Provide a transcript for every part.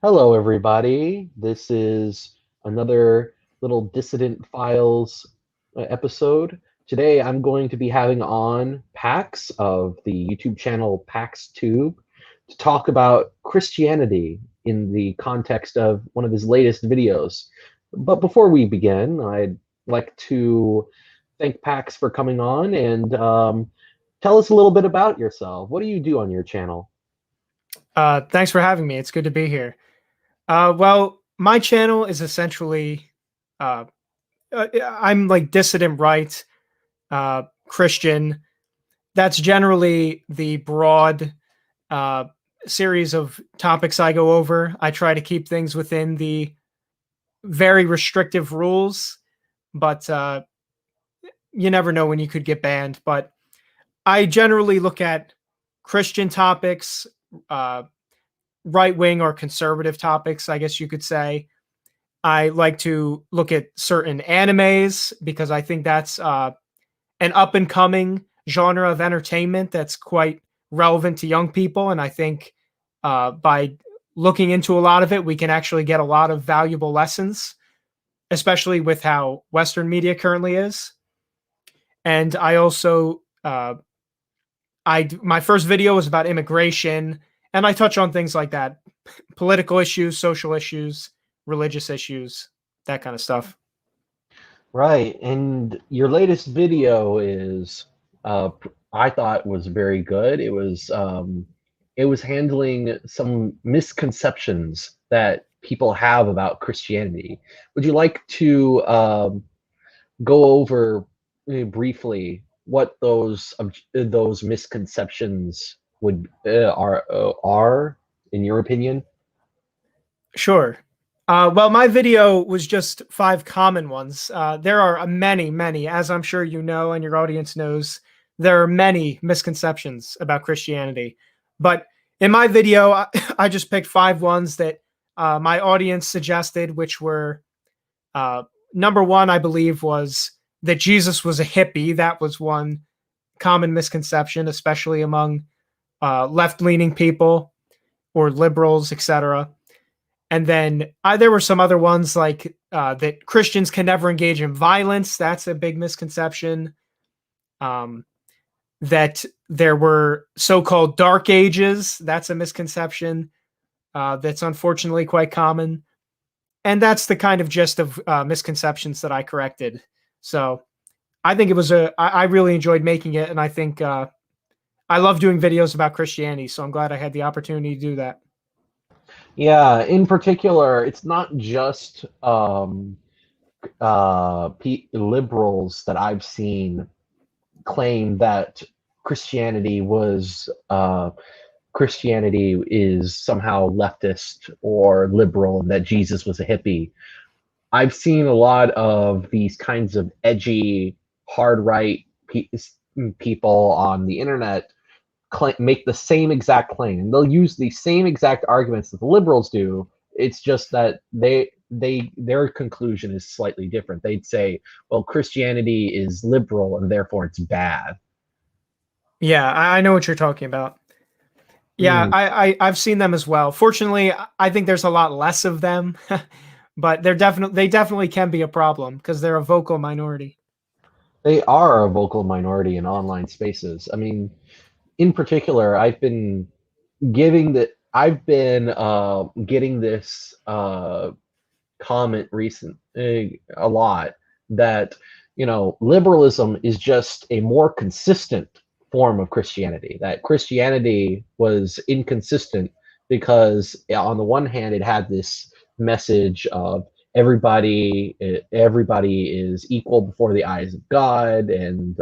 Hello, everybody. This is another little Dissident Files episode. Today, I'm going to be having on Pax of the YouTube channel Pax Tube to talk about Christianity in the context of one of his latest videos. But before we begin, I'd like to thank Pax for coming on and tell us a little bit about yourself. What do you do on your channel? Thanks for having me. It's good to be here. Well, my channel is essentially, uh, I'm like dissident right, Christian. That's generally the broad uh, series of topics I go over. I try to keep things within the very restrictive rules, but you never know when you could get banned. But I generally look at Christian topics, uh, right wing or conservative topics, I guess you could say. I like to look at certain animes because I think that's an up and coming genre of entertainment that's quite relevant to young people. And I think by looking into a lot of it, we can actually get a lot of valuable lessons, especially with how Western media currently is. And I also, my first video was about immigration, and I touch on things like that: political issues, social issues, religious issues, that kind of stuff. Right, and your latest video is, I thought was very good. It was handling some misconceptions that people have about Christianity. Would you like to go over briefly what those misconceptions would are in your opinion? Sure. Well, my video was just 5 common ones. There are many, many, as I'm sure you know and your audience knows, there are many misconceptions about Christianity. But in my video, I just picked 5 ones that my audience suggested, which were uh, number one, I believe, was that Jesus was a hippie. That was one common misconception, especially among left leaning people or liberals, etc. And then there were some other ones like that Christians can never engage in violence. That's a big misconception. Um, that there were so-called dark ages. That's a misconception that's unfortunately quite common. And that's the kind of gist of misconceptions that I corrected. So I think it was I really enjoyed making it. And I think I love doing videos about Christianity. So I'm glad I had the opportunity to do that. Yeah, in particular, it's not just liberals that I've seen claim that Christianity was Christianity is somehow leftist or liberal and that Jesus was a hippie. I've seen a lot of these kinds of edgy, hard right people on the internet make the same exact claim. And they'll use the same exact arguments that the liberals do. It's just that their conclusion is slightly different. They'd say, well, Christianity is liberal and therefore it's bad. Yeah, I know what you're talking about. Yeah, Mm, I've seen them as well. Fortunately, I think there's a lot less of them, but they definitely can be a problem because they're a vocal minority. they are a vocal minority in online spaces. I mean, in particular, I've been getting this comment a lot that liberalism is just a more consistent form of Christianity. That Christianity was inconsistent because on the one hand it had this message of everybody is equal before the eyes of God, and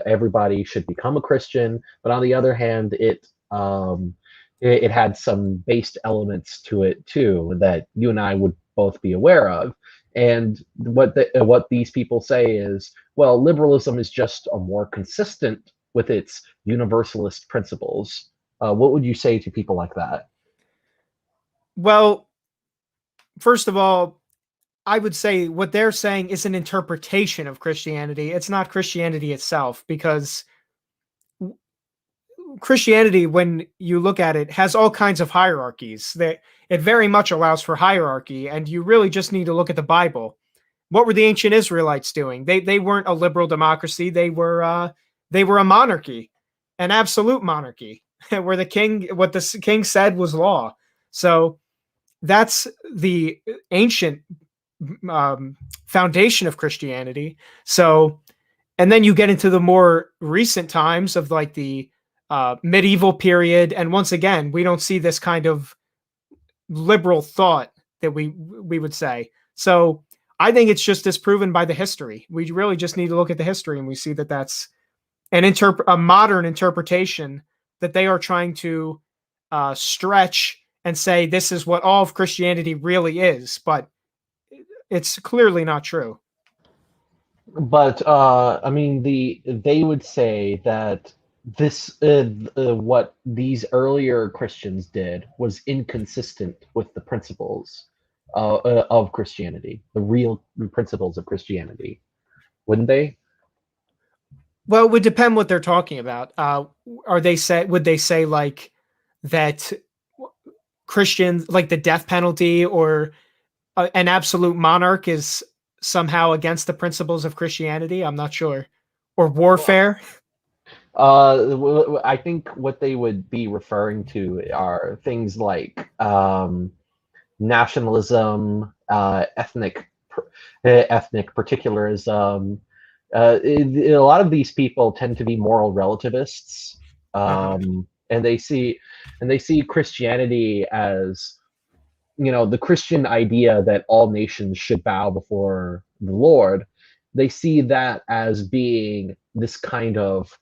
everybody should become a Christian. But on the other hand, it had some based elements to it too that you and I would both be aware of. And what these people say is, well, liberalism is just a more consistent with its universalist principles. What would you say to people like that? Well, first of all, I would say what they're saying is an interpretation of Christianity. It's not Christianity itself because Christianity, when you look at it, has all kinds of hierarchies. That it very much allows for hierarchy, and you really just need to look at the Bible. What were the ancient Israelites doing? They weren't a liberal democracy. They were a monarchy, an absolute monarchy, where the king, what the king said was law. So that's the ancient foundation of Christianity. So, and then you get into the more recent times of like the medieval period, and once again, we don't see this kind of liberal thought that we would say. So, I think it's just disproven by the history. We really just need to look at the history, and we see that that's a modern interpretation that they are trying to stretch and say this is what all of Christianity really is, but it's clearly not true. But I mean, they would say that this what these earlier Christians did was inconsistent with the principles of Christianity, the real principles of Christianity, wouldn't they? Well, it would depend what they're talking about. Would they say like that Christians, like the death penalty or an absolute monarch, is somehow against the principles of Christianity? I'm not sure. Or warfare? I think what they would be referring to are things like nationalism, ethnic particularism. A lot of these people tend to be moral relativists, and they see Christianity as, you know, the Christian idea that all nations should bow before the Lord. They see that as being this kind of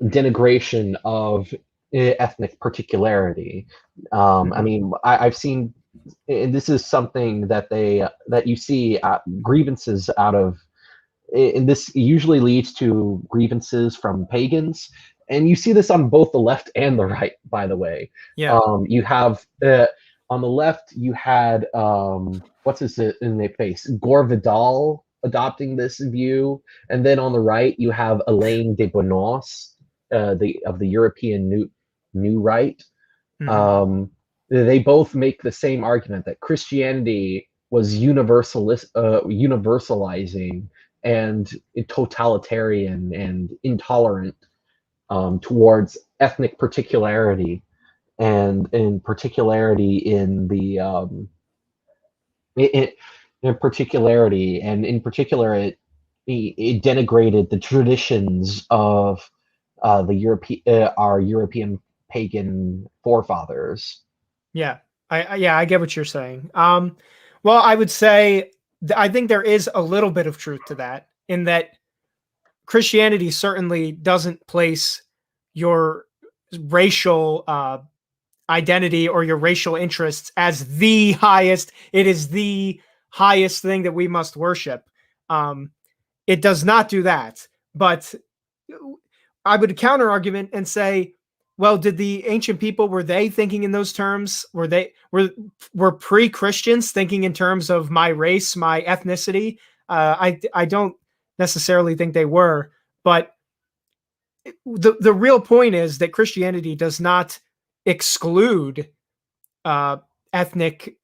denigration of ethnic particularity. I mean, I've seen, and this is something that that you see grievances out of, and this usually leads to grievances from pagans, and you see this on both the left and the right, by the way. Yeah. You have on the left you had what's his in their face, Gore Vidal adopting this view, and then on the right you have Alain de Benoist, of the European New Right. They both make the same argument that Christianity was universalizing and totalitarian and intolerant towards ethnic particularity, and in particularity in the in particularity, and in particular it denigrated the traditions of our European pagan forefathers. Yeah. I get what you're saying. Well, I would say I think there is a little bit of truth to that, in that Christianity certainly doesn't place your racial identity or your racial interests as the highest. It is the highest thing that we must worship. It does not do that. But I would counter argument and say, well, did the ancient people, were they thinking in those terms? Were pre-Christians thinking in terms of my race, my ethnicity? I don't necessarily think they were, but the real point is that Christianity does not exclude ethnic,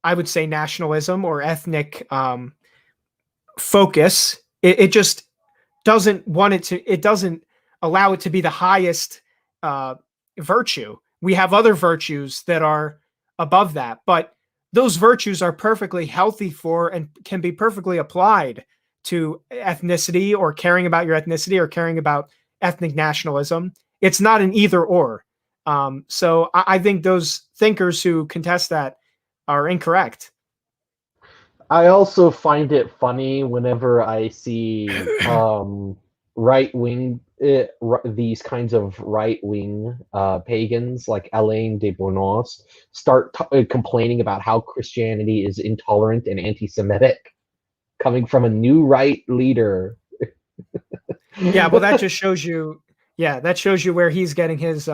I would say, nationalism or ethnic focus. It just doesn't want it to. It doesn't allow it to be the highest virtue. We have other virtues that are above that, but those virtues are perfectly healthy for and can be perfectly applied to ethnicity, or caring about your ethnicity, or caring about ethnic nationalism. It's not an either or. So I think those thinkers who contest that are incorrect. I also find it funny whenever I see right wing these kinds of right wing pagans like Alain de Benoist start complaining about how Christianity is intolerant and anti-Semitic, coming from a new right leader. Yeah, well, that just shows you. Yeah, that shows you where he's getting his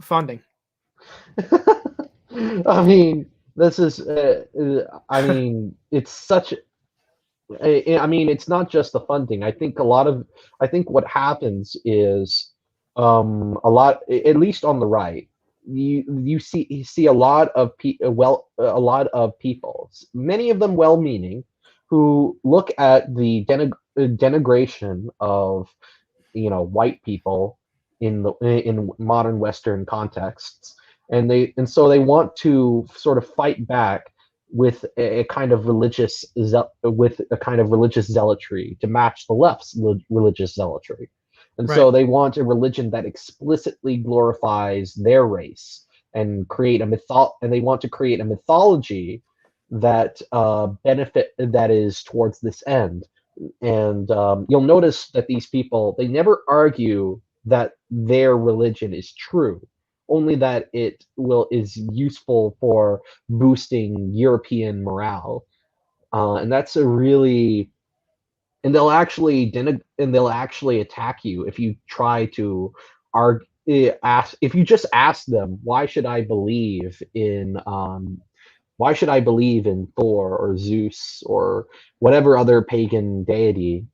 funding. I mean, this is. I mean, it's such. I mean, it's not just the funding. I think what happens is a lot, at least on the right. You see a lot of a lot of people, many of them well-meaning, who look at the denigration of white people in modern Western contexts, and so they want to sort of fight back with a kind of religious zealotry to match the left's religious zealotry. And Right. so they want a religion that explicitly glorifies their race and they want to create a mythology that benefit that is towards this end. And you'll notice that these people, they never argue that their religion is true, only that it will is useful for boosting European morale. And that's a really and they'll actually attack you if you try to argue ask if you just ask them why should I believe in Thor or Zeus or whatever other pagan deity.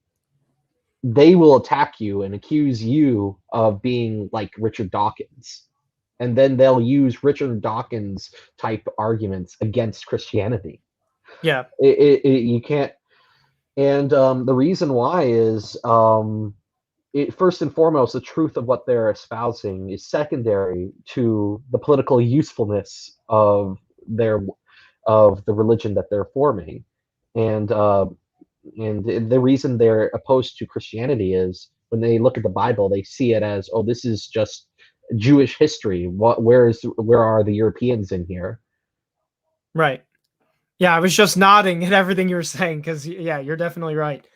They will attack you and accuse you of being like Richard Dawkins, and then they'll use Richard Dawkins type arguments against Christianity. Yeah. You can't. And the reason why is, first and foremost, the truth of what they're espousing is secondary to the political usefulness their of the religion that they're forming. And the reason they're opposed to Christianity is when they look at the Bible, they see it as, oh, this is just Jewish history. Where are the Europeans in here? Right. Yeah, I was just nodding at everything you were saying because, yeah, you're definitely right.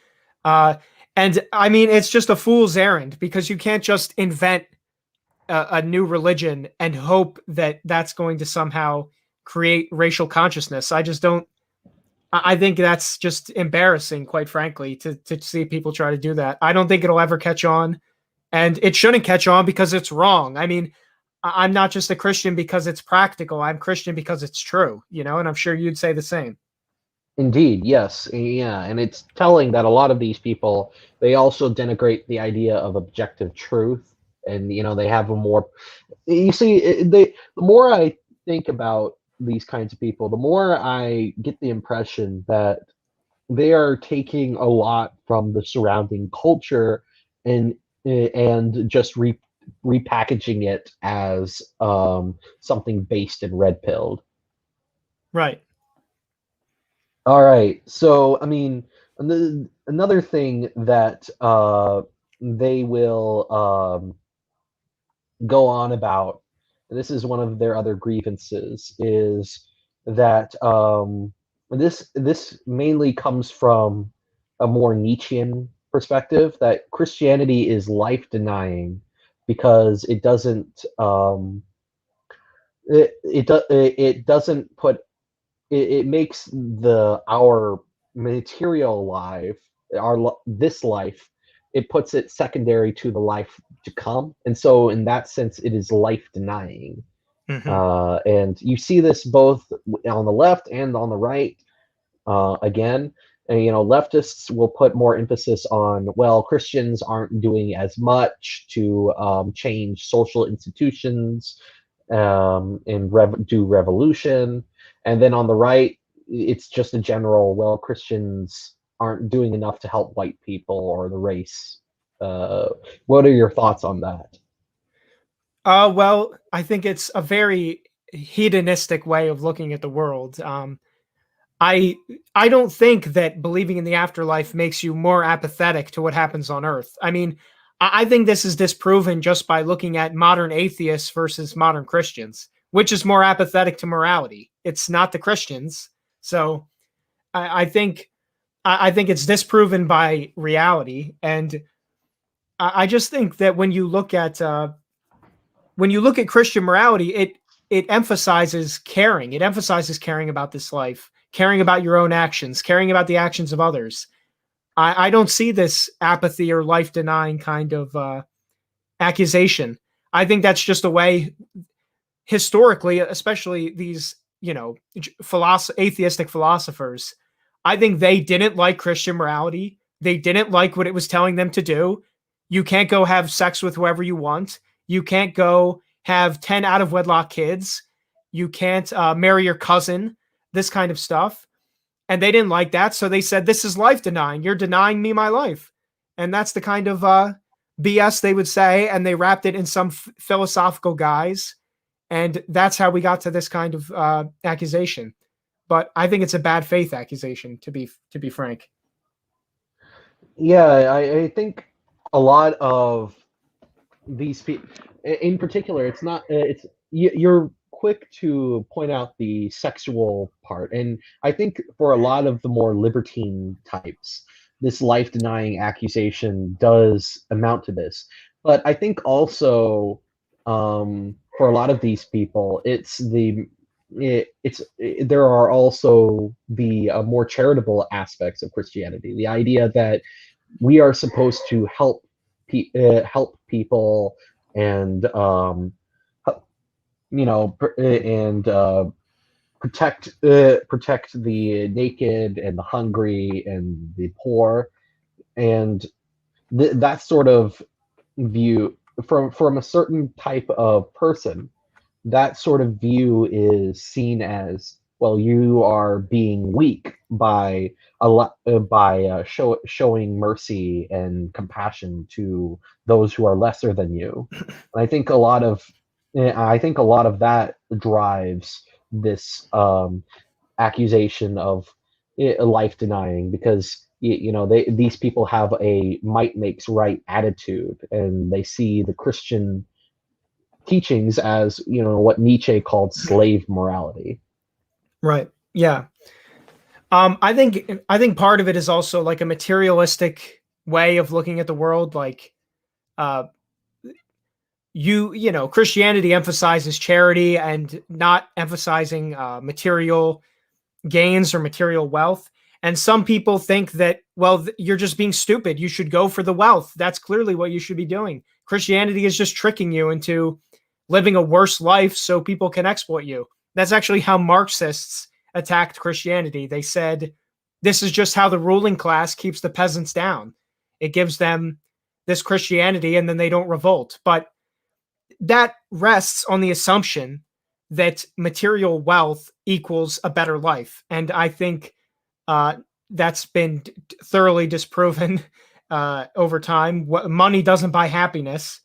Uh, and I mean, it's just a fool's errand because you can't just invent a new religion and hope that that's going to somehow create racial consciousness. I just don't. I think that's just embarrassing, quite frankly, to see people try to do that. I don't think it'll ever catch on, and it shouldn't catch on because it's wrong. I mean, I'm not just a Christian because it's practical. I'm Christian because it's true, and I'm sure you'd say the same. Indeed, yes, yeah, and it's telling that a lot of these people, they also denigrate the idea of objective truth, and they have a more. You see, the more I think about these kinds of people, the more I get the impression that they are taking a lot from the surrounding culture and and just repackaging it as something based in red pilled. Right. All right. So, I mean, another thing that they will go on about, and this is one of their other grievances, is that this mainly comes from a more Nietzschean perspective that Christianity is life denying because it doesn't put it makes the our material life this life, it puts it secondary to the life to come, and so in that sense it is life denying. Hmm. And you see this both on the left and on the right. Again, and, leftists will put more emphasis on, well, Christians aren't doing as much to change social institutions and do revolution. And then on the right, it's just a general, well, Christians aren't doing enough to help white people or the race. Uh, what are your thoughts on that? Well, I think it's a very hedonistic way of looking at the world. I I don't think that believing in the afterlife makes you more apathetic to what happens on Earth. I mean, I think this is disproven just by looking at modern atheists versus modern Christians. Which is more apathetic to morality? It's not the Christians. So I think it's disproven by reality, and I just think that when you look at Christian morality, it emphasizes caring. It emphasizes caring about this life, caring about your own actions, caring about the actions of others. I don't see this apathy or life denying kind of accusation. I think that's just a way, historically, especially these, atheistic philosophers. I think they didn't like Christian morality. They didn't like what it was telling them to do. You can't go have sex with whoever you want. You can't go have 10 out of wedlock kids. You can't marry your cousin, this kind of stuff. And they didn't like that. So they said, this is life denying. You're denying me my life. And that's the kind of BS they would say. And they wrapped it in some philosophical guise. And that's how we got to this kind of accusation. But I think it's a bad faith accusation, to be frank. Yeah, I think a lot of these people, in particular, it's not. You're quick to point out the sexual part, and I think for a lot of the more libertine types, this life-denying accusation does amount to this. But I think also, for a lot of these people, there are also the more charitable aspects of Christianity. The idea that we are supposed to help people and and protect the naked and the hungry and the poor, and that sort of view from a certain type of person. That sort of view is seen as, well, you are being weak by showing mercy and compassion to those who are lesser than you. And I think a lot of that drives this accusation of life denying, because these people have a might makes right attitude, and they see the Christian teachings as what Nietzsche called slave morality. Right. Yeah. I think part of it is also like a materialistic way of looking at the world. Like, Christianity emphasizes charity and not emphasizing material gains or material wealth. And some people think that, well, you're just being stupid. You should go for the wealth. That's clearly what you should be doing. Christianity is just tricking you into living a worse life so people can exploit you. That's actually how Marxists attacked Christianity. They said, this is just how the ruling class keeps the peasants down. It gives them this Christianity and then they don't revolt. But that rests on the assumption that material wealth equals a better life. And I think that's been thoroughly disproven over time. Money doesn't buy happiness.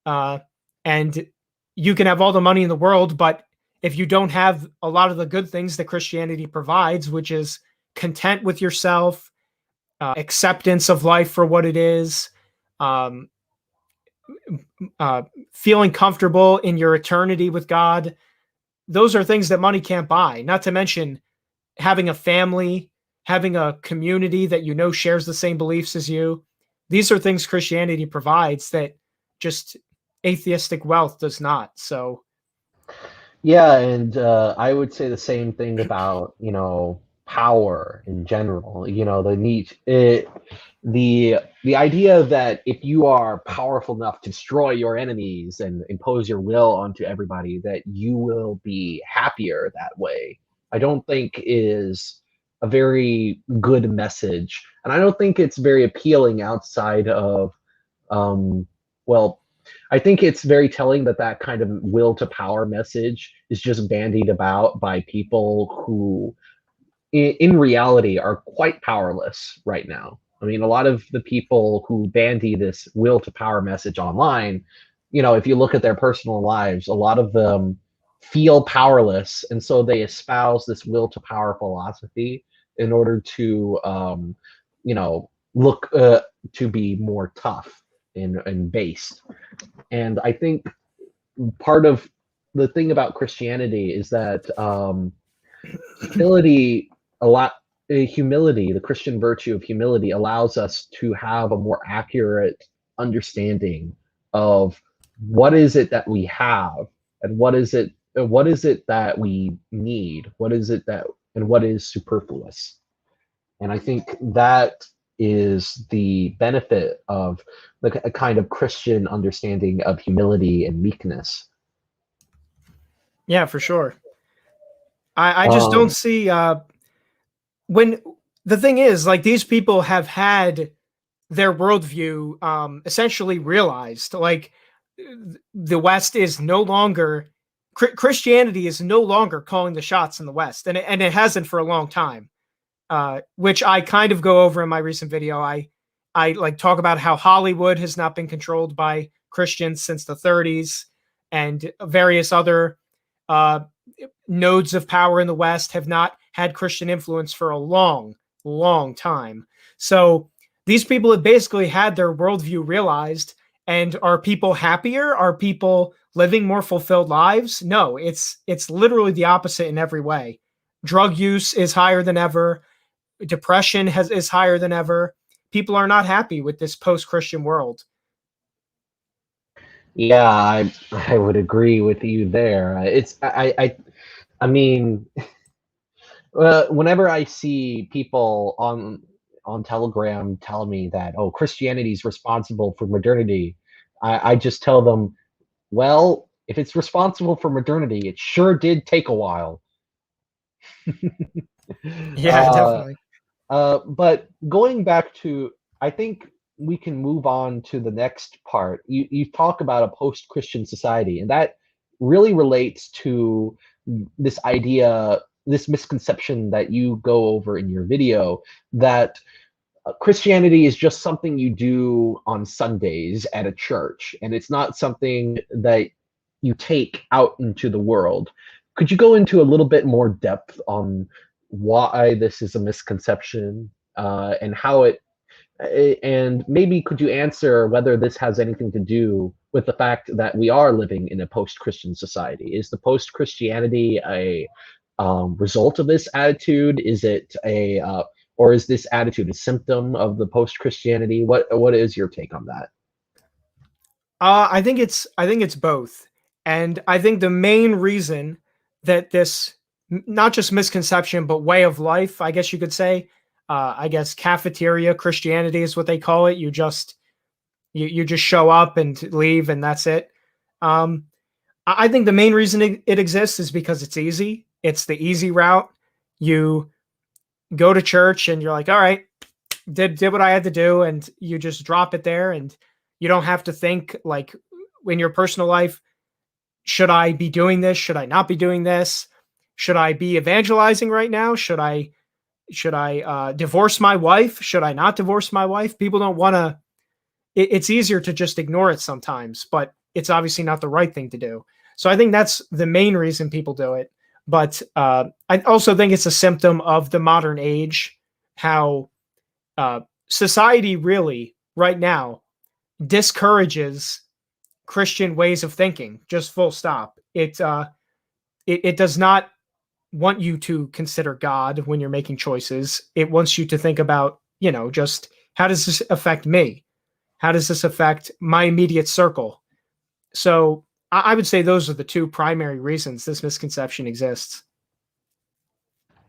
And you can have all the money in the world, but if you don't have a lot of the good things that Christianity provides, which is content with yourself, acceptance of life for what it is, feeling comfortable in your eternity with God, those are things that money can't buy. Not to mention having a family, having a community that shares the same beliefs as you. These are things Christianity provides that just atheistic wealth does not. So, yeah, and I would say the same thing about power in general. The idea that if you are powerful enough to destroy your enemies and impose your will onto everybody, that you will be happier that way, I don't think is a very good message, and I don't think it's very appealing outside of well, I think it's very telling that that kind of will to power message is just bandied about by people who in reality are quite powerless right now. I mean, a lot of the people who bandy this will to power message online, if you look at their personal lives, a lot of them feel powerless, and so they espouse this will to power philosophy in order to, look to be more tough and based. And I think part of the thing about Christianity is that humility humility, the Christian virtue of humility, allows us to have a more accurate understanding of what is it that we have, and what is it that we need, and what is superfluous. And I think that is the benefit of a kind of Christian understanding of humility and meekness. yeah, for sure. I just don't see when the thing is, like, these people have had their worldview essentially realized. Like the West is no longer Christianity is no longer calling the shots in the West, and it hasn't for a long time. Which I kind of go over in my recent video. I like talk about how Hollywood has not been controlled by Christians since the 30s, and various other uh, nodes of power in the West have not had Christian influence for a long, long time. So these people have basically had their worldview realized. And are people happier? Are people living more fulfilled lives? No, it's literally the opposite in every way. Drug use is higher than ever. Depression is higher than ever. People are not happy with this post-Christian world. Yeah, I would agree with you there. I mean, whenever I see people on Telegram tell me that, oh, Christianity is responsible for modernity, I just tell them, well, if it's responsible for modernity, it sure did take a while. Yeah, uh, definitely. but going back to, I think we can move on to the next part. You talk about a post-Christian society, and that really relates to this idea, this misconception that you go over in your video, that Christianity is just something you do on Sundays at a church, and it's not something that you take out into the world. Could you go into a little bit more depth on why this is a misconception, and how it, and maybe could you answer whether this has anything to do with the fact that we are living in a post-Christian society? Is the post-Christianity a result of this attitude? Is it a or is this attitude a symptom of the post-Christianity? What is your take on that? I think it's both, and I think the main reason that this not just misconception but way of life, I guess you could say, I guess cafeteria Christianity is what they call it. You just show up and leave, and that's it. Um, I think the main reason it exists is because it's easy. It's the easy route. You go to church and you're like, all right, did what I had to do, and you just drop it there, and you don't have to think like in your personal life, should I be doing this? Should I not be doing this? Should I be evangelizing right now? Should I divorce my wife? Should I not divorce my wife? People don't want to. It's easier to just ignore it sometimes, but it's obviously not the right thing to do. So I think that's the main reason people do it. But I also think it's a symptom of the modern age, how uh, society really right now discourages Christian ways of thinking. Just full stop. It does not want you to consider God when you're making choices. It wants you to think about, just how does this affect me? How does this affect my immediate circle? So I would say those are the two primary reasons this misconception exists.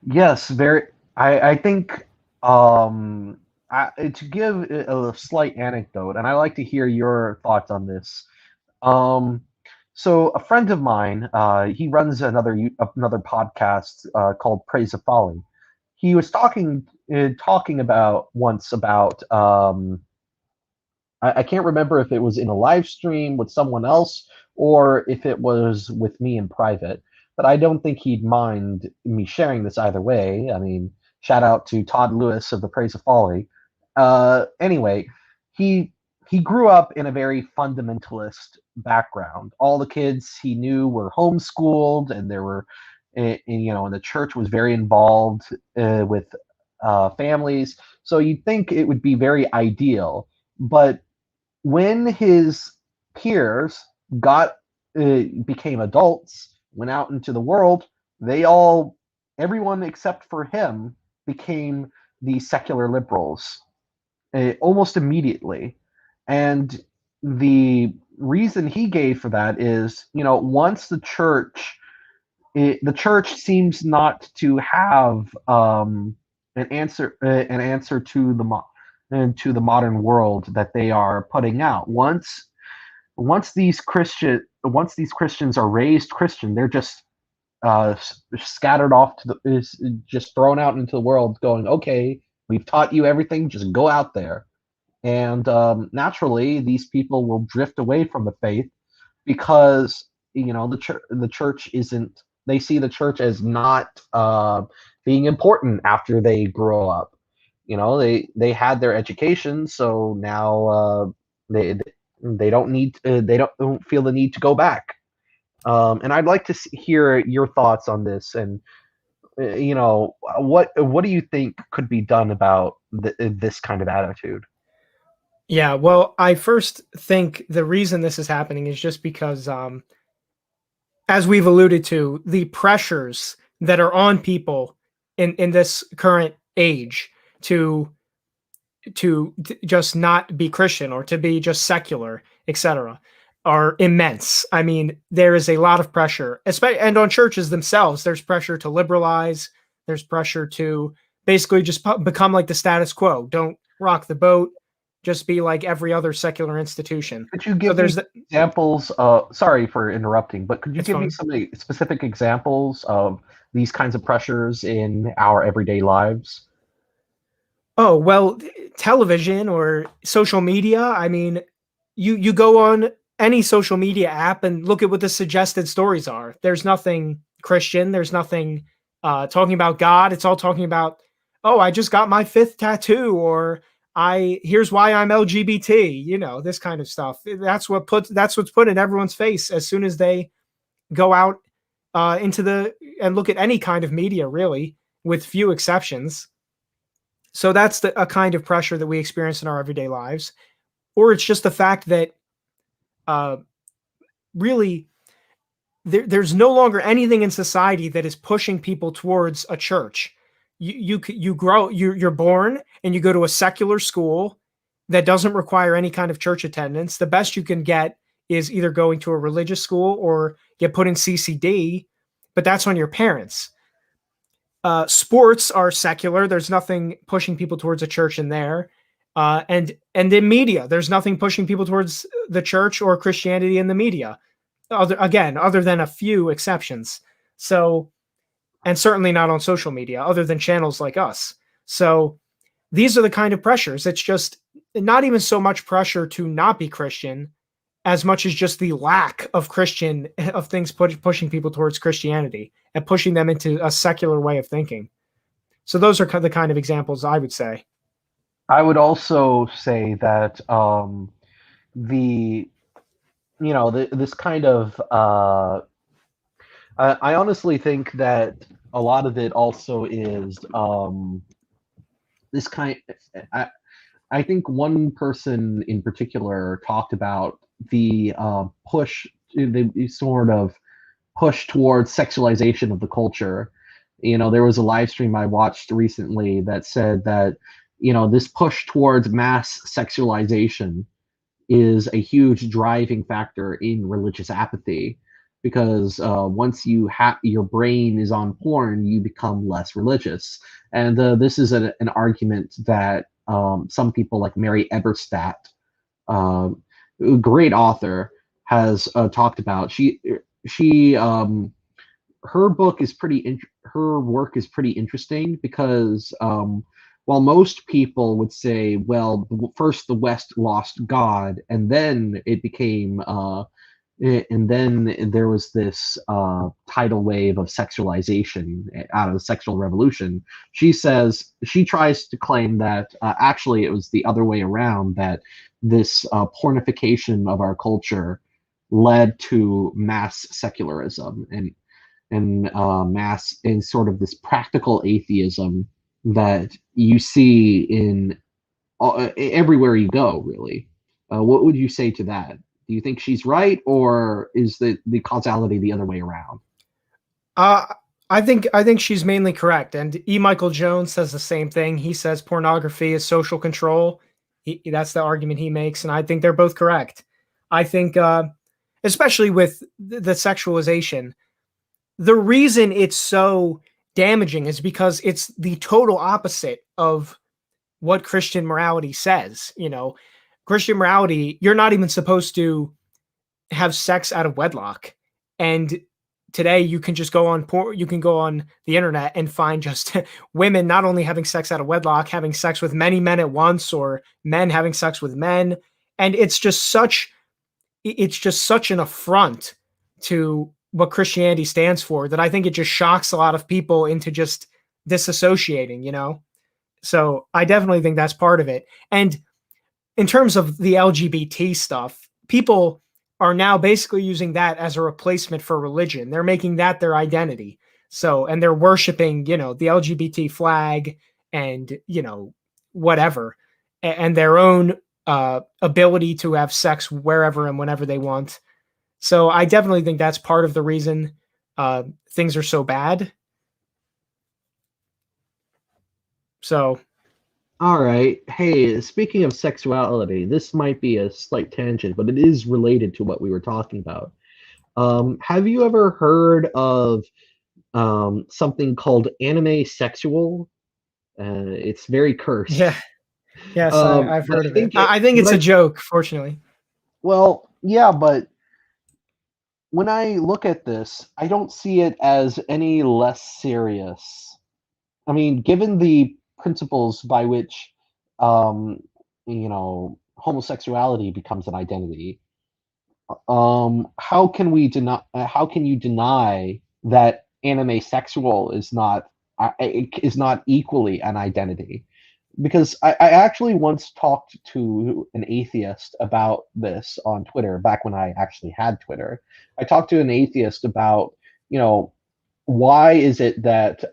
Yes, very. I think to give a slight anecdote, and I like to hear your thoughts on this. Um, so a friend of mine, he runs another podcast called Praise of Folly. He was talking about once about I can't remember if it was in a live stream with someone else or if it was with me in private, but I don't think he'd mind me sharing this either way. I mean, shout out to Todd Lewis of the Praise of Folly. Anyway, he he grew up in a very fundamentalist background. All the kids he knew were homeschooled, and there were, and the church was very involved with families. So you'd think it would be very ideal, but when his peers got became adults, went out into the world, they all, everyone except for him, became the secular liberals almost immediately. And the reason he gave for that is, once the church seems not to have an answer to the modern world that they are putting out. Once these Christians are raised Christian, they're just scattered off is just thrown out into the world, going, okay, we've taught you everything, just go out there. And naturally, these people will drift away from the faith because the church isn't. They see the church as not being important after they grow up. They had their education, so now they they don't feel the need to go back. And I'd like to hear your thoughts on this. And what do you think could be done about this kind of attitude? Yeah, well, I first think the reason this is happening is just because, as we've alluded to, the pressures that are on people in this current age to just not be Christian or to be just secular, etc., are immense. I mean, there is a lot of pressure, especially and on churches themselves. There's pressure to liberalize. There's pressure to basically just become like the status quo. Don't rock the boat. Just be like every other secular institution. Could you So give me there's the, examples? Sorry for interrupting, but could you it's give me fine. some specific examples of these kinds of pressures in our everyday lives? Oh, well, television or social media. I mean, you go on any social media app and look at what the suggested stories are. There's nothing Christian. There's nothing talking about God. It's all talking about, oh, I just got my fifth tattoo, or I here's why I'm LGBT. This kind of stuff. That's what's put in everyone's face as soon as they go out into the and look at any kind of media, really, with few exceptions. So that's a kind of pressure that we experience in our everyday lives. Or it's just the fact that uh, really there's no longer anything in society that is pushing people towards a church. You grow, you're born and you go to a secular school that doesn't require any kind of church attendance. The best you can get is either going to a religious school or get put in CCD, but that's on your parents. Sports are secular. There's nothing pushing people towards a church in there. And in media, there's nothing pushing people towards the church or Christianity in the media. Other than a few exceptions. So, and certainly not on social media, other than channels like us. So, these are the kind of pressures. It's just not even so much pressure to not be Christian, as much as just the lack of things pushing people towards Christianity and pushing them into a secular way of thinking. So those are the kind of examples I would say. I would also say that the this kind of I honestly think that a lot of it also is this kind. I, I think one person in particular talked about the the sort of push towards sexualization of the culture. There was a live stream I watched recently that said that this push towards mass sexualization is a huge driving factor in religious apathy, because once your brain is on porn, you become less religious. And this is an argument that some people like Mary Eberstadt, uh, a great author, has talked about. She her book is her work is pretty interesting because while most people would say, well, first the West lost God, and then it became, and then there was this tidal wave of sexualization out of the sexual revolution. She tries to claim that actually it was the other way around, that this pornification of our culture led to mass secularism and mass and sort of this practical atheism that you see in everywhere you go, really. What would you say to that? Do you think she's right, or is the causality the other way around? Uh, I think she's mainly correct. And E. Michael Jones says the same thing. He says pornography is social control. That's the argument he makes, and I think they're both correct. I think, especially with the sexualization, the reason it's so damaging is because it's the total opposite of what Christian morality says. Christian morality, you're not even supposed to have sex out of wedlock. And today you can just go on you can go on the internet and find just women not only having sex out of wedlock, having sex with many men at once, or men having sex with men. And it's just such an affront to what Christianity stands for that I think it just shocks a lot of people into just disassociating, you know? So I definitely think that's part of it. And in terms of the LGBT stuff, people are now basically using that as a replacement for religion. They're making that their identity. So, and they're worshiping, the LGBT flag and, whatever, and their own ability to have sex wherever and whenever they want. So I definitely think that's part of the reason things are so bad. So, all right. Hey, speaking of sexuality, this might be a slight tangent, but it is related to what we were talking about. Have you ever heard of something called anime sexual? It's very cursed. yeah, yes, I've But heard I of it. think I think it's but a joke, fortunately. well, yeah, but when I look at this, I don't see it as any less serious. I mean, given the principles by which, um, homosexuality becomes an identity, how can we deny? How can you deny that anime sexual is not equally an identity? Because I actually once talked to an atheist about this on Twitter back when I actually had Twitter. I talked to an atheist about, you know, why is it that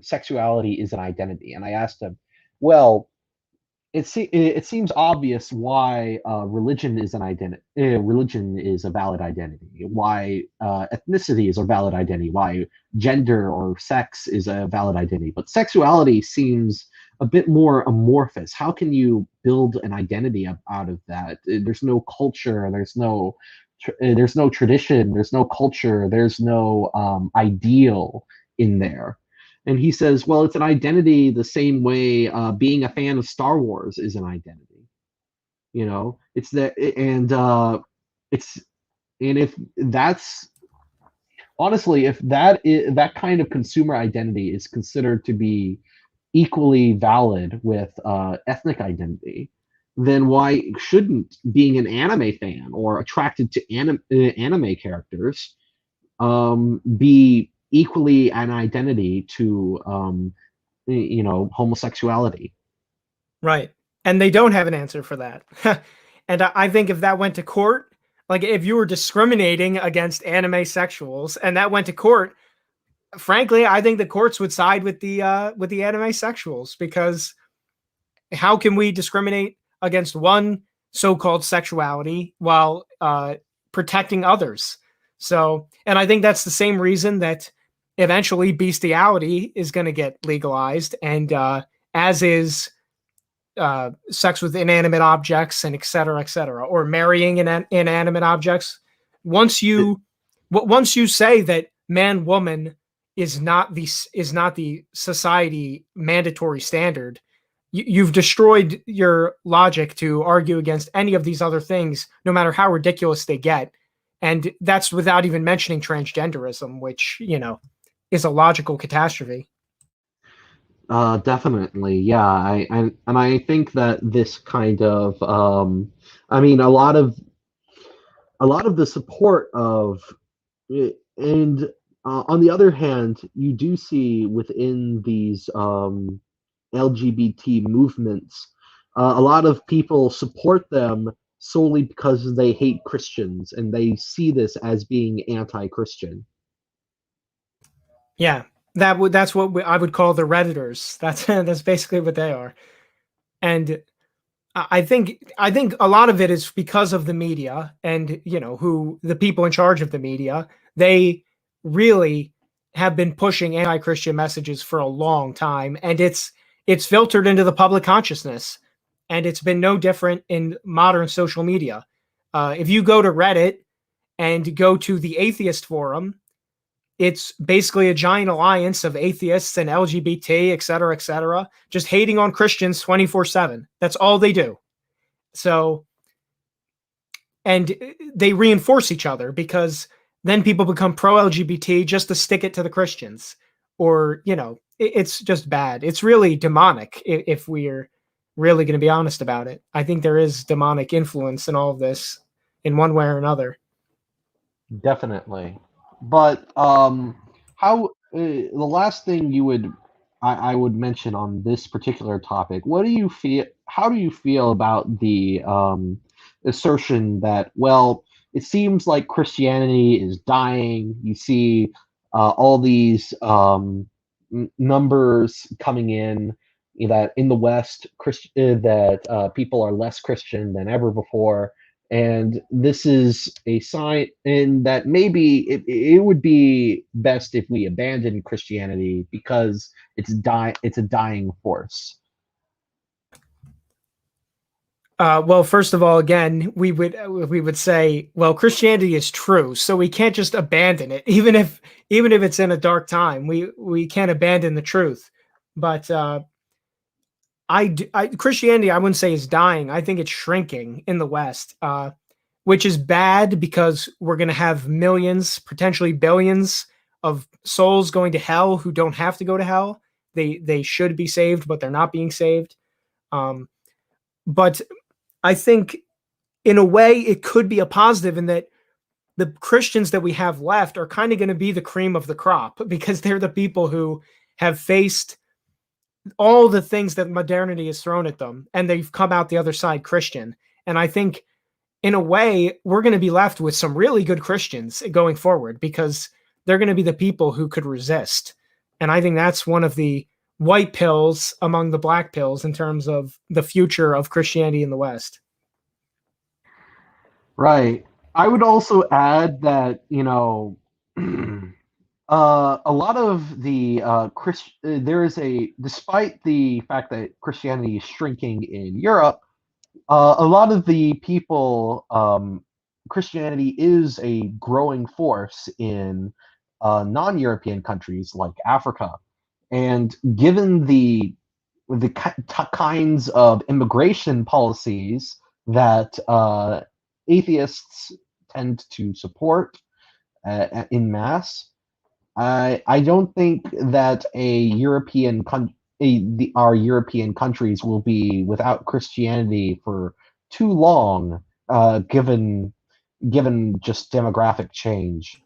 sexuality is an identity? And I asked him, well, it seems obvious why religion is an identity. Religion is a valid identity. Why ethnicity is a valid identity. Why gender or sex is a valid identity. But sexuality seems a bit more amorphous. How can you build an identity out of that? There's no culture. There's no tradition. There's no culture. There's no ideal in there. And he says, well, it's an identity the same way being a fan of Star Wars is an identity. It's that, it's, and if that's honestly, if that kind of consumer identity is considered to be equally valid with ethnic identity, then why shouldn't being an anime fan or attracted to anime characters be equally an identity to homosexuality? Right. And they don't have an answer for that. And I think if that went to court, like if you were discriminating against anime sexuals and that went to court, frankly, I think the courts would side with the anime sexuals, because how can we discriminate against one so-called sexuality while protecting others? So, and I think that's the same reason that eventually bestiality is going to get legalized, and as is sex with inanimate objects and et cetera, or marrying inanimate objects. Once you say that man woman is not the society mandatory standard, you've destroyed your logic to argue against any of these other things, no matter how ridiculous they get. And that's without even mentioning transgenderism, which is a logical catastrophe. Definitely, yeah. I think that this kind of, I mean, a lot of the support of, and on the other hand, you do see within these LGBT movements, a lot of people support them solely because they hate Christians and they see this as being anti-Christian. Yeah, that's what I would call the Redditors. That's basically what they are. And I think a lot of it is because of the media, and who the people in charge of the media. They really have been pushing anti-Christian messages for a long time, and it's filtered into the public consciousness, and it's been no different in modern social media. If you go to Reddit and go to the atheist forum, it's basically a giant alliance of atheists and LGBT, et cetera, just hating on Christians 24/7. That's all they do. So, and they reinforce each other, because then people become pro-LGBT just to stick it to the Christians. Or, it's just bad. It's really demonic if we're really going to be honest about it. I think there is demonic influence in all of this in one way or another. Definitely. But how the last thing I would mention on this particular topic, what do you feel? How do you feel about the assertion that, well, it seems like Christianity is dying? You see all these numbers coming in, that in the West, that people are less Christian than ever before, and this is a sign in that maybe it would be best if we abandon Christianity because it's a dying force. Well, first of all, again, we would say, well, Christianity is true, so we can't just abandon it, even if it's in a dark time. We can't abandon the truth. But Christianity, I wouldn't say is dying. I think it's shrinking in the West, which is bad because we're going to have millions, potentially billions of souls going to hell who don't have to go to hell. They should be saved, but they're not being saved. But I think in a way it could be a positive in that the Christians that we have left are kind of going to be the cream of the crop because they're the people who have faced all the things that modernity has thrown at them and they've come out the other side Christian. And I think in a way we're going to be left with some really good Christians going forward because they're going to be the people who could resist. And I think that's one of the white pills among the black pills in terms of the future of Christianity in the West. Right. I would also add that, a lot of the there is a despite the fact that Christianity is shrinking in Europe, a lot of the people, Christianity is a growing force in non-European countries like Africa, and given the kinds of immigration policies that atheists tend to support in mass, I don't think that our European countries will be without Christianity for too long, given just demographic change.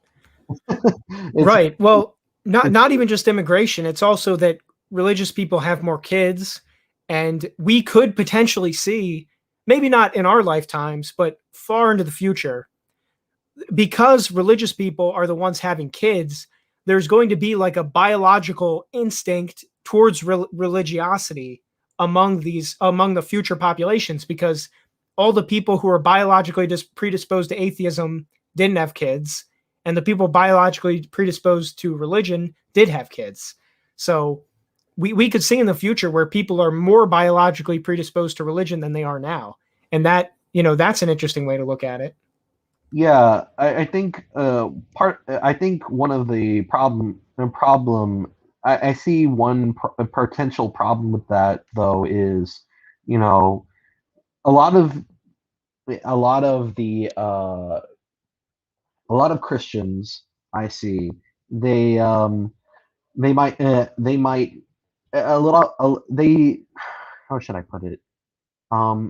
it's Right. Well, not it's not even just immigration. It's also that religious people have more kids, and we could potentially see, maybe not in our lifetimes, but far into the future, because religious people are the ones having kids. There's going to be like a biological instinct towards religiosity among the future populations because all the people who are biologically just predisposed to atheism didn't have kids, and the people biologically predisposed to religion did have kids. So we could see in the future where people are more biologically predisposed to religion than they are now. And that's an interesting way to look at it. Yeah, I think I think one of the problem I see one potential problem with that though is, you know, a lot of a lot of the a lot of Christians I see, they they might a little they how should I put it? A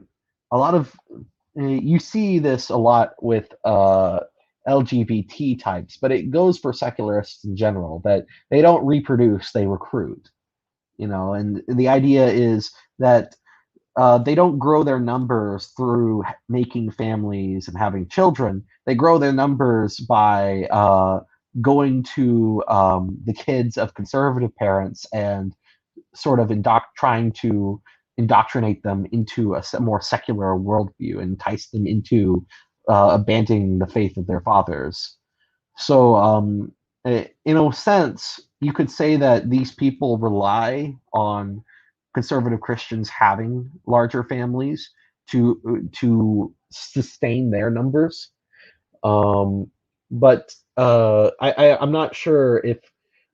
lot of You see this a lot with LGBT types, but it goes for secularists in general, that they don't reproduce, they recruit. And the idea is that they don't grow their numbers through making families and having children. They grow their numbers by going to the kids of conservative parents and sort of trying to indoctrinate them into a more secular worldview, and entice them into abandoning the faith of their fathers. So, in a sense, you could say that these people rely on conservative Christians having larger families to sustain their numbers. But I'm not sure if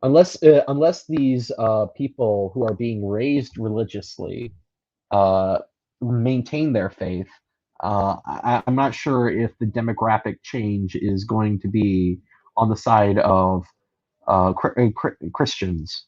unless these people who are being raised religiously uh, maintain their faith, I'm not sure if the demographic change is going to be on the side of Christians?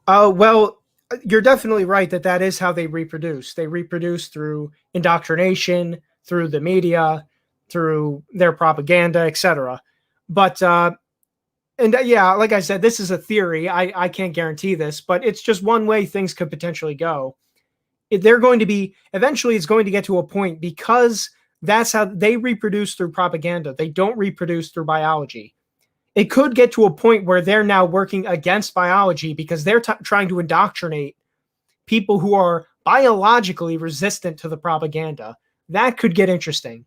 Well, you're definitely right that that is how they reproduce. They reproduce through indoctrination, through the media, through their propaganda, etc. But yeah, like I said, this is a theory. I can't guarantee this, but it's just one way things could potentially go. They're going to be eventually. It's going to get to a point because that's how they reproduce through propaganda. They don't reproduce through biology. It could get to a point where they're now working against biology because they're trying to indoctrinate people who are biologically resistant to the propaganda. That could get interesting,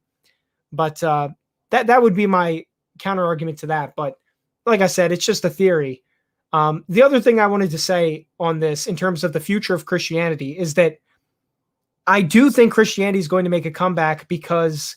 but that would be my counter argument to that. But like I said, it's just a theory. The other thing I wanted to say on this, in terms of the future of Christianity, is that I do think Christianity is going to make a comeback because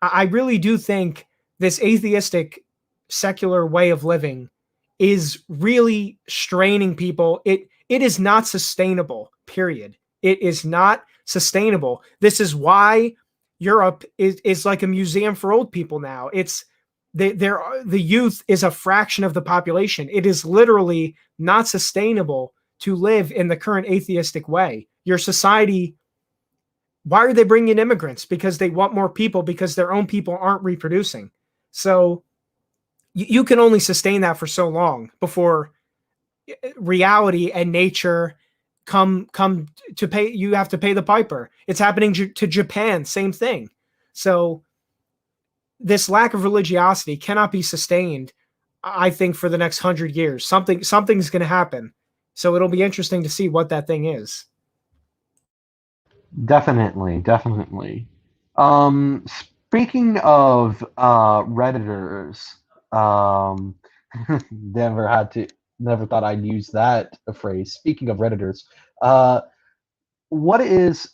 I really do think this atheistic secular way of living is really straining people. It is not sustainable, period. It is not sustainable. This is why Europe is like a museum for old people now. It's the youth is a fraction of the population. It is literally not sustainable to live in the current atheistic way. Your society, why are they bringing in immigrants? Because they want more people, because their own people aren't reproducing. So you can only sustain that for so long before reality and nature come to pay. You have to pay the piper. It's happening to Japan, same thing. So this lack of religiosity cannot be sustained, I think, for the next 100 years. Something's going to happen. So it'll be interesting to see what that thing is. Definitely, definitely. Speaking of redditors, um, never thought I'd use that phrase. Speaking of redditors, uh, what is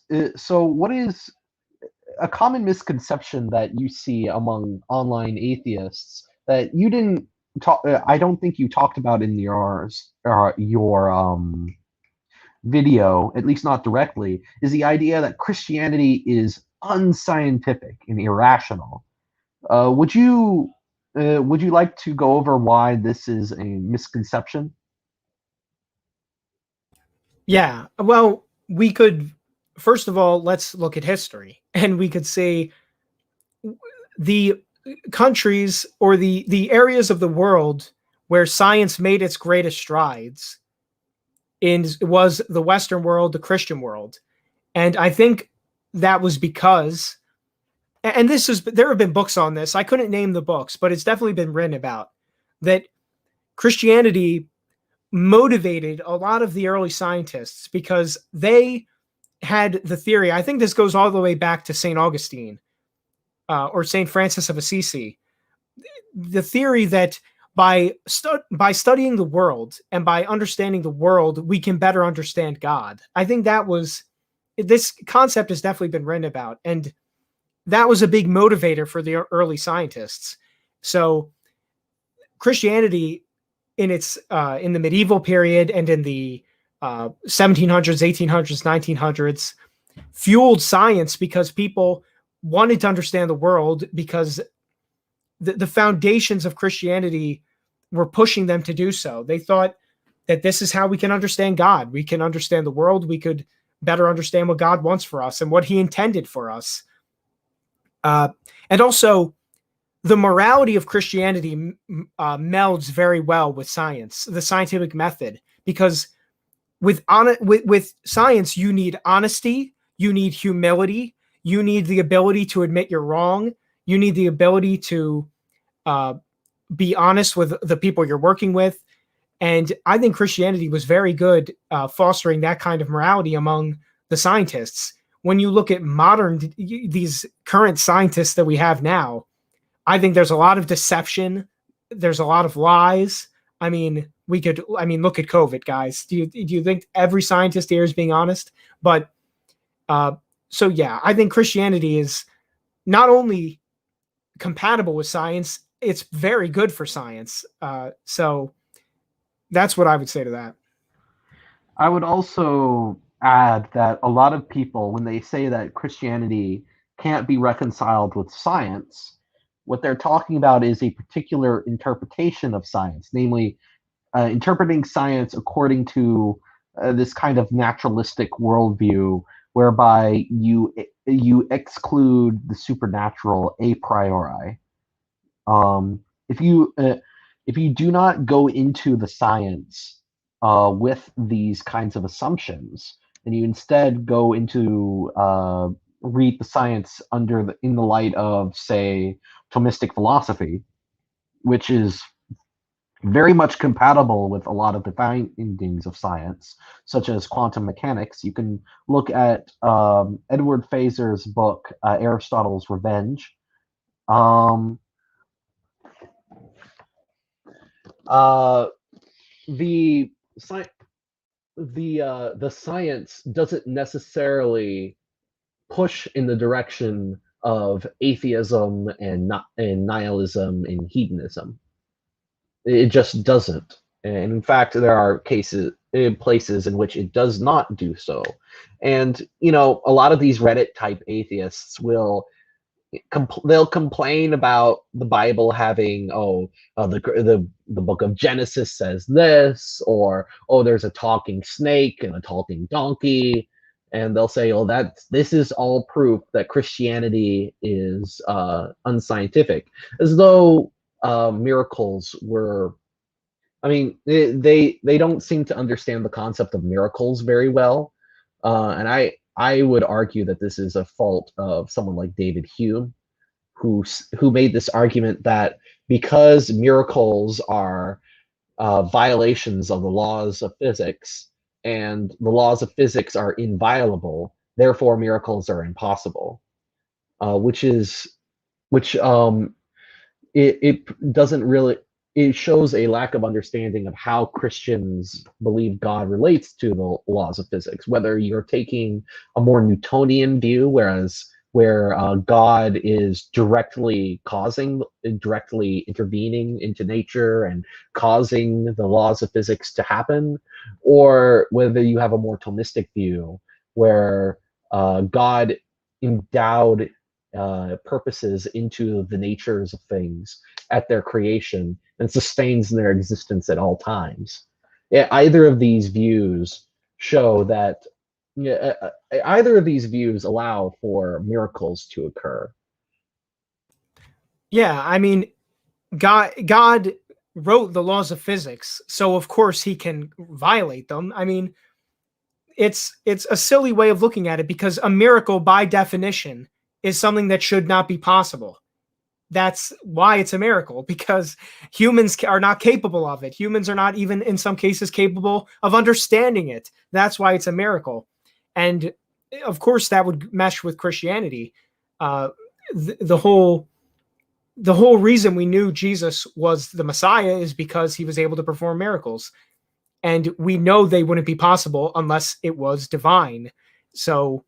a common misconception that you see among online atheists that you didn't talk? I don't think you talked about in your video, at least not directly, is the idea that Christianity is unscientific and irrational. Would you like to go over why this is a misconception? Yeah. Well, we could, first of all, let's look at history, and we could see the countries or the areas of the world where science made its greatest strides was the Western world, the Christian world. And I think that was because, and there have been books on this. I couldn't name the books, but it's definitely been written about that Christianity motivated a lot of the early scientists because they had the theory. I think this goes all the way back to St. Augustine or St. Francis of Assisi. The theory that by studying the world and by understanding the world, we can better understand God. I think this concept has definitely been written about, and that was a big motivator for the early scientists. So Christianity in the medieval period and in the 1700s, 1800s, 1900s fueled science because people wanted to understand the world, because the foundations of Christianity were pushing them to do so. They thought that this is how we can understand God. We can understand the world. We could better understand what God wants for us and what he intended for us. And also, the morality of Christianity melds very well with science, the scientific method, because with science, you need honesty, you need humility, you need the ability to admit you're wrong, you need the ability to be honest with the people you're working with. And I think Christianity was very good fostering that kind of morality among the scientists. When you look at these current scientists that we have now, I think there's a lot of deception. There's a lot of lies. I mean, look at COVID, guys. Do you think every scientist here is being honest? But so yeah, I think Christianity is not only compatible with science, it's very good for science. So that's what I would say to that. I would also add that a lot of people, when they say that Christianity can't be reconciled with science, what they're talking about is a particular interpretation of science, namely interpreting science according to this kind of naturalistic worldview, whereby you exclude the supernatural a priori. If you do not go into the science with these kinds of assumptions, and you instead go into read the science in the light of, say, Thomistic philosophy, which is very much compatible with a lot of the findings of science, such as quantum mechanics. You can look at Edward Feser's book, Aristotle's Revenge. Um, the the science doesn't necessarily push in the direction of atheism and nihilism and hedonism. It just doesn't. And in fact, there are places in which it does not do so. And a lot of these Reddit type atheists they'll complain about the Bible having the book of Genesis says this, or there's a talking snake and a talking donkey, and they'll say this is all proof that Christianity is unscientific, as though miracles were. I mean, they don't seem to understand the concept of miracles very well, and I would argue that this is a fault of someone like David Hume, who made this argument that because miracles are violations of the laws of physics, and the laws of physics are inviolable, therefore miracles are impossible, which it doesn't really. It shows a lack of understanding of how Christians believe God relates to the laws of physics, whether you're taking a more Newtonian view, where God is directly intervening into nature and causing the laws of physics to happen, or whether you have a more Thomistic view, where God endowed purposes into the natures of things at their creation and sustains their existence at all times. Yeah, either of these views show that either of these views allow for miracles to occur. Yeah, I mean, God wrote the laws of physics, so of course he can violate them. I mean, it's a silly way of looking at it, because a miracle by definition is something that should not be possible. That's why it's a miracle, because humans are not capable of it. Humans are not even in some cases capable of understanding it. That's why it's a miracle. And of course that would mesh with Christianity. The whole reason we knew Jesus was the Messiah is because he was able to perform miracles. And we know they wouldn't be possible unless it was divine. So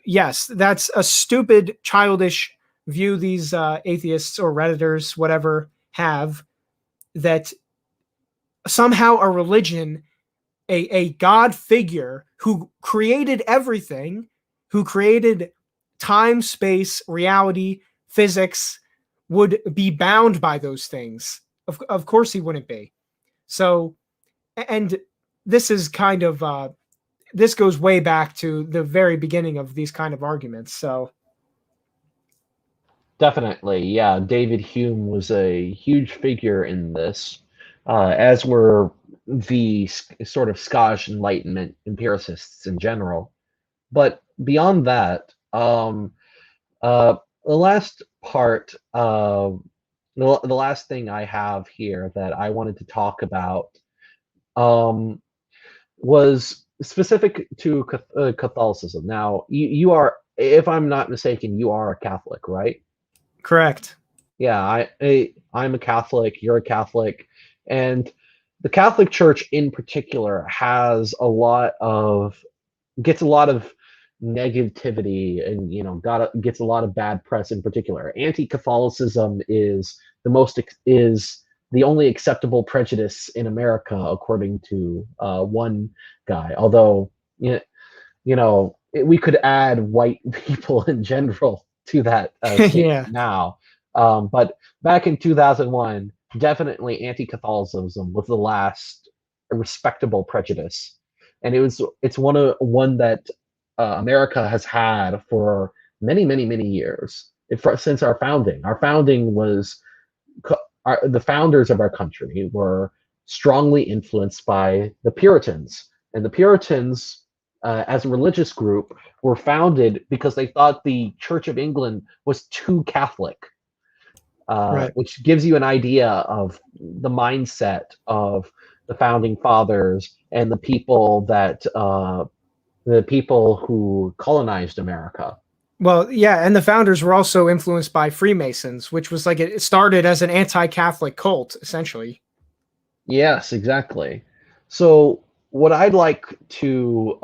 yes, that's a stupid, childish view these atheists or Redditors, whatever, have, that somehow a religion, a God figure who created everything, who created time, space, reality, physics, would be bound by those things. Of course he wouldn't be. So, and this is kind of, this goes way back to the very beginning of these kind of arguments. So Definitely, yeah. David Hume was a huge figure in this, as were the sort of Scottish Enlightenment empiricists in general. But beyond that, the last part, the last thing I have here that I wanted to talk about was specific to Catholicism. Now, you are, if I'm not mistaken, you are a Catholic, right? correct. Yeah, I'm a Catholic, you're a Catholic, and the Catholic Church in particular gets a lot of negativity, and gets a lot of bad press. In particular, anti-Catholicism is the only acceptable prejudice in America, according to one guy. Although we could add white people in general to that statement Yeah. now. But back in 2001, definitely anti-Catholicism was the last respectable prejudice, and it's one that America has had for many, many, many years. Since our founding. Our founding was the founders of our country were strongly influenced by the Puritans, and the Puritans, as a religious group, were founded because they thought the Church of England was too Catholic, Right. which gives you an idea of the mindset of the founding fathers and the people who colonized America. Well, yeah, and the founders were also influenced by Freemasons, which was like it started as an anti-Catholic cult, essentially. Yes, exactly. So what I'd like to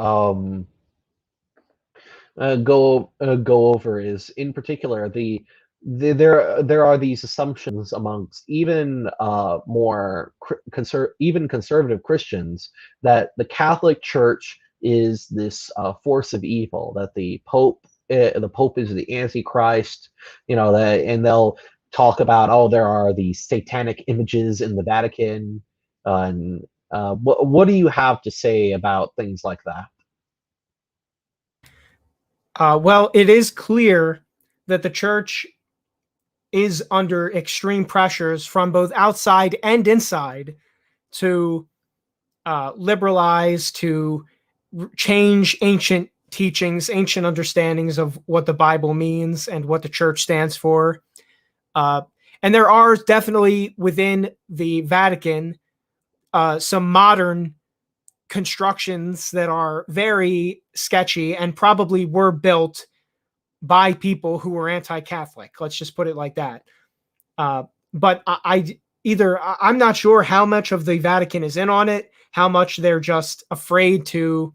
go over is, in particular, there are these assumptions amongst even even conservative Christians that the Catholic Church is this force of evil, that the Pope is the Antichrist, and they'll talk about, oh, there are these satanic images in the Vatican, and what do you have to say about things like that? Well, it is clear that the church is under extreme pressures from both outside and inside to liberalize, to change ancient teachings, ancient understandings of what the Bible means and what the church stands for. Uh, and there are definitely within the Vatican some modern constructions that are very sketchy and probably were built by people who were anti-Catholic. Let's just put it like that. Uh, but I'm not sure how much of the Vatican is in on it, how much they're just afraid to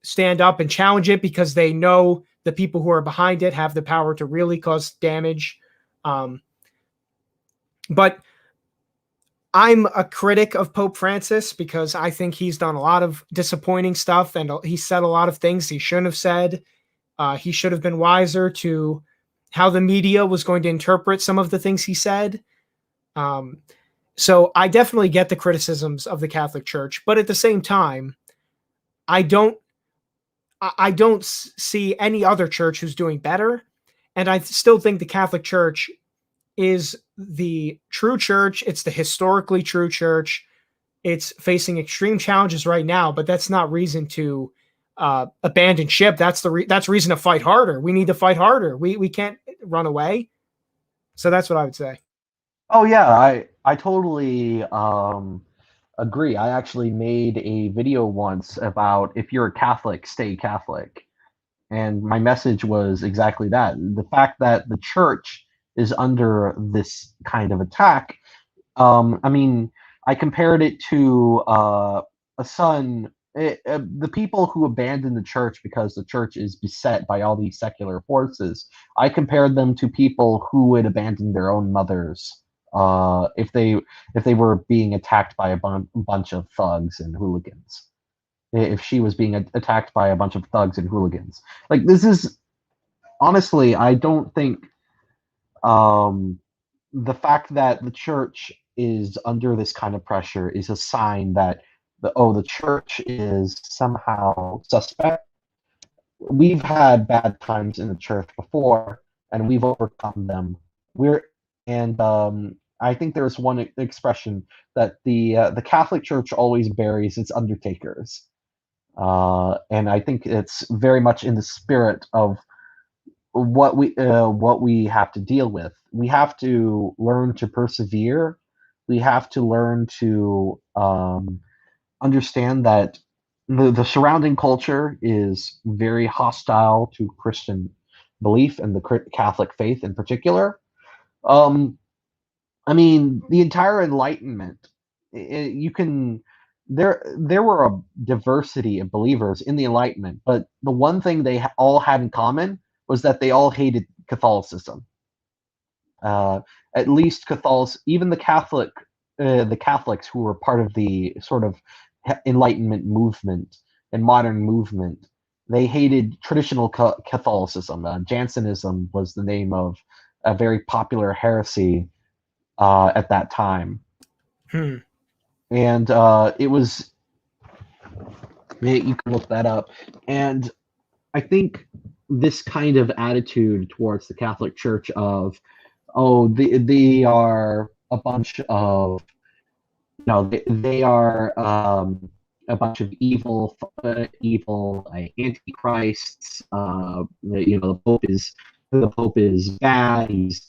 stand up and challenge it because they know the people who are behind it have the power to really cause damage. But I'm a critic of Pope Francis because I think he's done a lot of disappointing stuff and he said a lot of things he shouldn't have said. He should have been wiser to how the media was going to interpret some of the things he said. So I definitely get the criticisms of the Catholic Church, but at the same time, I don't see any other church who's doing better, and I still think the Catholic Church is the true church. It's the historically true church. It's facing extreme challenges right now, but that's not reason to abandon ship. That's reason to fight harder. We need to fight harder. We can't run away. So that's what I would say. Oh yeah, I totally agree. I actually made a video once about, if you're a Catholic, stay Catholic. And my message was exactly that. The fact that the church is under this kind of attack, I mean, I compared it to a son. The people who abandon the church because the church is beset by all these secular forces, I compared them to people who would abandon their own mothers if they were being attacked by a bunch of thugs and hooligans. If she was being attacked by a bunch of thugs and hooligans, like, this is, honestly, I don't think the fact that the church is under this kind of pressure is a sign that the church is somehow suspect. We've had bad times in the church before, and we've overcome them. We're and I think there's one expression that the Catholic Church always buries its undertakers, and I think it's very much in the spirit of what we have to deal with. We have to learn to persevere. We have to learn to understand that the surrounding culture is very hostile to Christian belief and the Catholic faith in particular. Um, I mean, the entire Enlightenment, you can there were a diversity of believers in the Enlightenment, but the one thing they all had in common was that they all hated Catholicism. Uh, at least even the Catholics who were part of the sort of Enlightenment movement and modern movement, they hated traditional Catholicism. Jansenism was the name of a very popular heresy at that time. And it was, you can look that up. And I think this kind of attitude towards the Catholic Church of, oh, they are a bunch of, they are a bunch of evil antichrists. The Pope is bad. He's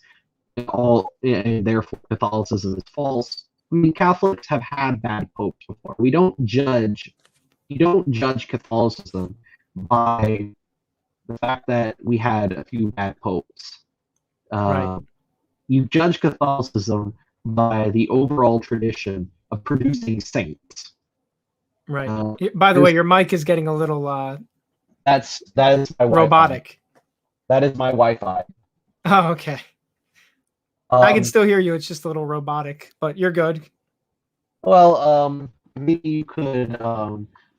and therefore Catholicism is false. I mean, Catholics have had bad popes before. You don't judge Catholicism by the fact that we had a few bad popes. Right. You judge Catholicism by the overall tradition of producing saints. Right. By the way, your mic is getting a little that is my robotic. Wi-Fi. That is my Wi-Fi. Oh, okay. I can still hear you. It's just a little robotic, but you're good. Well, maybe you could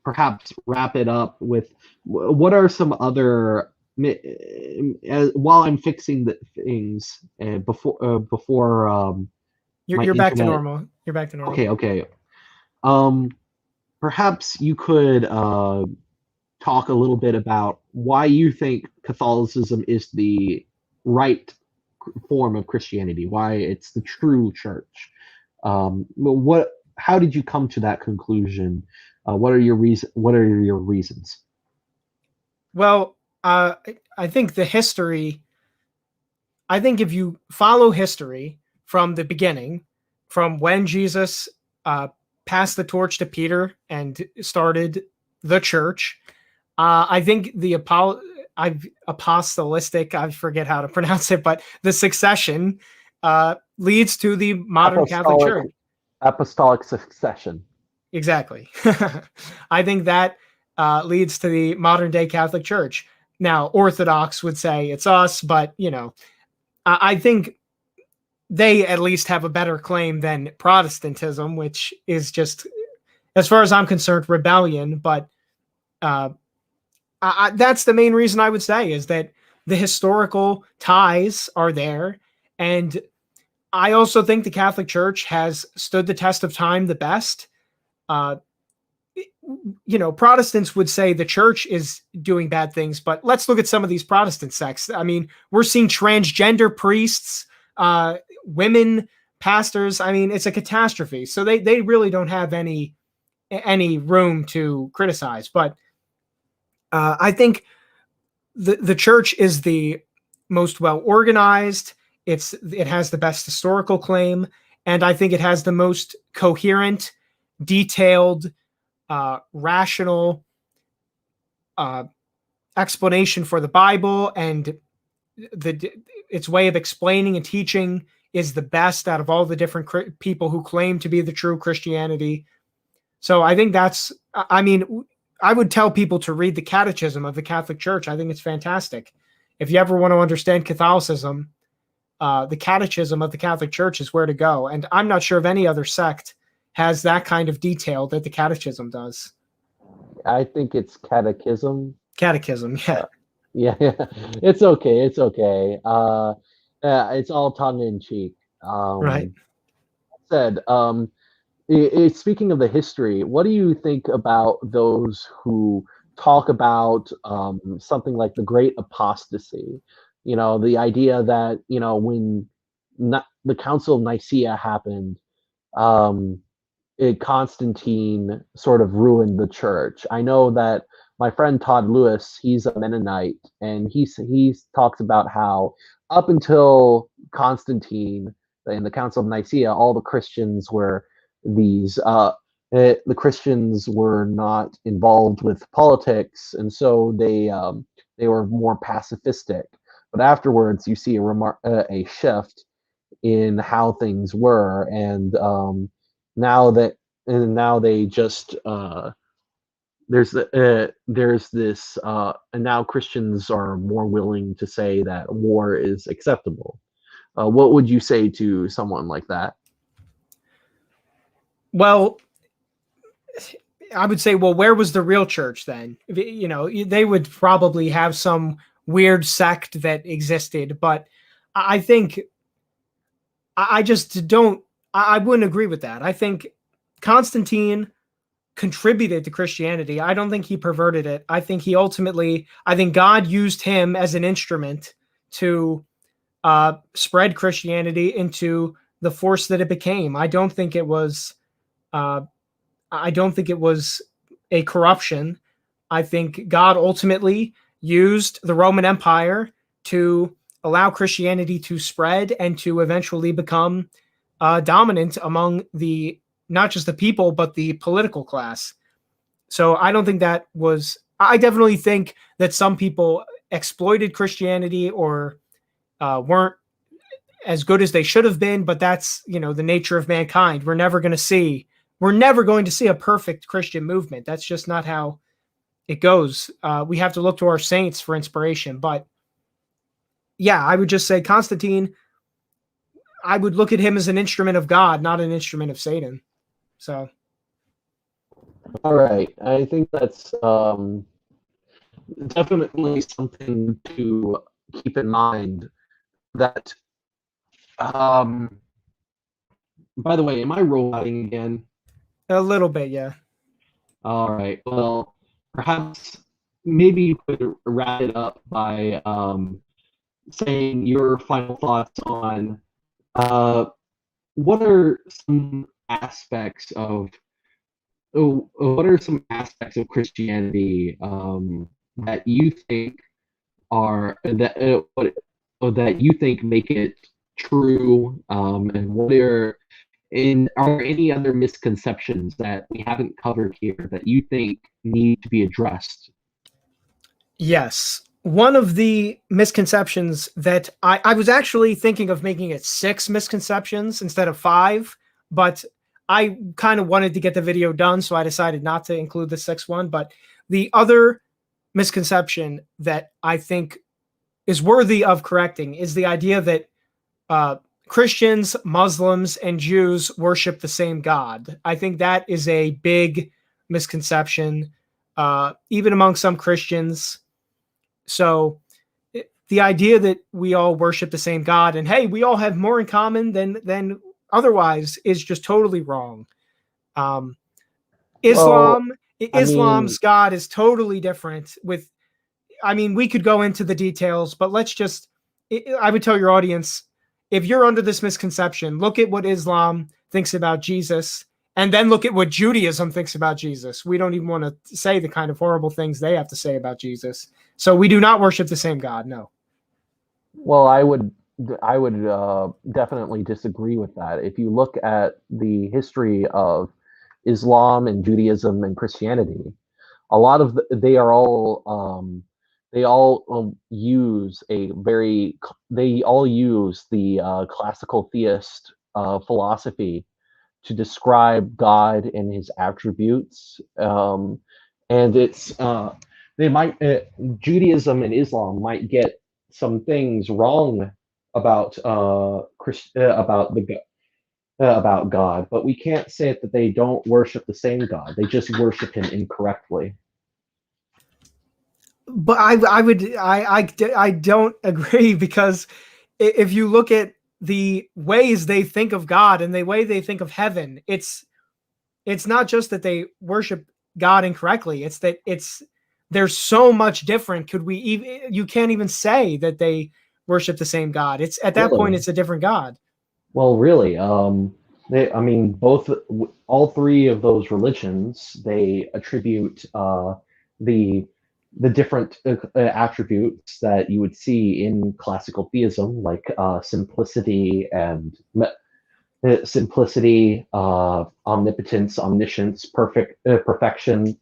perhaps wrap it up with what are some other, while I'm fixing the things before you're back to normal. You're back to normal. Okay. Perhaps you could talk a little bit about why you think Catholicism is the right form of Christianity, why it's the true church. How did you come to that conclusion? What are your reasons? Well, I think the history. I think if you follow history from the beginning, from when Jesus passed the torch to Peter and started the church, I think the apostolistic, I forget how to pronounce it, but the succession leads to the modern Catholic Church. Apostolic succession. Exactly. I think that leads to the modern day Catholic Church. Now, Orthodox would say it's us, but I think they at least have a better claim than Protestantism, which is just, as far as I'm concerned, rebellion. But that's the main reason I would say, is that the historical ties are there. And I also think the Catholic Church has stood the test of time the best. Protestants would say the church is doing bad things, but let's look at some of these Protestant sects. I mean, we're seeing transgender priests, women pastors. I mean, it's a catastrophe. So they really don't have any room to criticize. But I think the church is the most well organized. It has the best historical claim, and I think it has the most coherent, detailed, rational explanation for the Bible, and its way of explaining and teaching is the best out of all the different people who claim to be the true Christianity. So I think I would tell people to read the Catechism of the Catholic Church. I think it's fantastic. If you ever want to understand Catholicism, the Catechism of the Catholic Church is where to go. And I'm not sure of any other sect has that kind of detail that the Catechism does. I think it's Catechism. Catechism, yeah. Yeah. It's okay. It's okay. It's all tongue in cheek. Right. Said, speaking of the history, what do you think about those who talk about something like the Great Apostasy? The idea that, when the Council of Nicaea happened, Constantine sort of ruined the church. I know that my friend Todd Lewis, he's a Mennonite, and he talks about how up until Constantine in the Council of Nicaea, all the Christians were the Christians were not involved with politics, and so they were more pacifistic. But afterwards, you see a shift in how things were, and now they just there's this and now Christians are more willing to say that war is acceptable. What would you say to someone like that? Well, I would say, well, where was the real church then? They would probably have some weird sect that existed, but I think I just don't. I wouldn't agree with that. I think Constantine contributed to Christianity. I don't think he perverted it. I think he ultimately, I think God used him as an instrument to spread Christianity into the force that it became. I don't think it was. I don't think it was a corruption. I think God ultimately used the Roman Empire to allow Christianity to spread and to eventually become dominant among the not just the people but the political class. So I don't think that was. I definitely think that some people exploited Christianity or weren't as good as they should have been, but that's the nature of mankind. We're never going to see a perfect Christian movement. That's just not how it goes. We have to look to our saints for inspiration. But yeah, I would just say Constantine, I would look at him as an instrument of God, not an instrument of Satan. So, All right, I think that's definitely something to keep in mind. That, by the way, am I roboting again? a little bit, yeah. All right. Well, perhaps maybe you could wrap it up by saying your final thoughts on what are some aspects of what are some aspects of Christianity that you think are that you think make it true, and are there any other misconceptions that we haven't covered here that you think need to be addressed? Yes. One of the misconceptions that I was actually thinking of making it 6 misconceptions instead of 5, but I kind of wanted to get the video done, so I decided not to include the 6th one. But the other misconception that I think is worthy of correcting is the idea that Christians, Muslims, and Jews worship the same God. I think that is a big misconception, even among some Christians. So the idea that we all worship the same God and hey, we all have more in common than otherwise is just totally wrong. Um, Well, Islam, I mean, Islam's God is totally different. I mean, we could go into the details, but I would tell your audience, if you're under this misconception, look at what Islam thinks about Jesus, and then look at what Judaism thinks about Jesus. We don't even want to say the kind of horrible things they have to say about Jesus. So we do not worship the same God. No. well, I would definitely disagree with that. If you look at the history of Islam and Judaism and Christianity, a lot of they all use the classical theist philosophy to describe God and his attributes, and it's they might Judaism and Islam might get some things wrong about about God, but we can't say that they don't worship the same God. They just worship him incorrectly. But I don't agree because if you look at the ways they think of God and the way they think of heaven, it's not just that they worship God incorrectly. It's that there's so much different. You can't even say that they worship the same God. It's at that point Really? it's a different God. Well, really, I mean, all three of those religions, they attribute the the different attributes that you would see in classical theism, like simplicity, omnipotence, omniscience, perfection.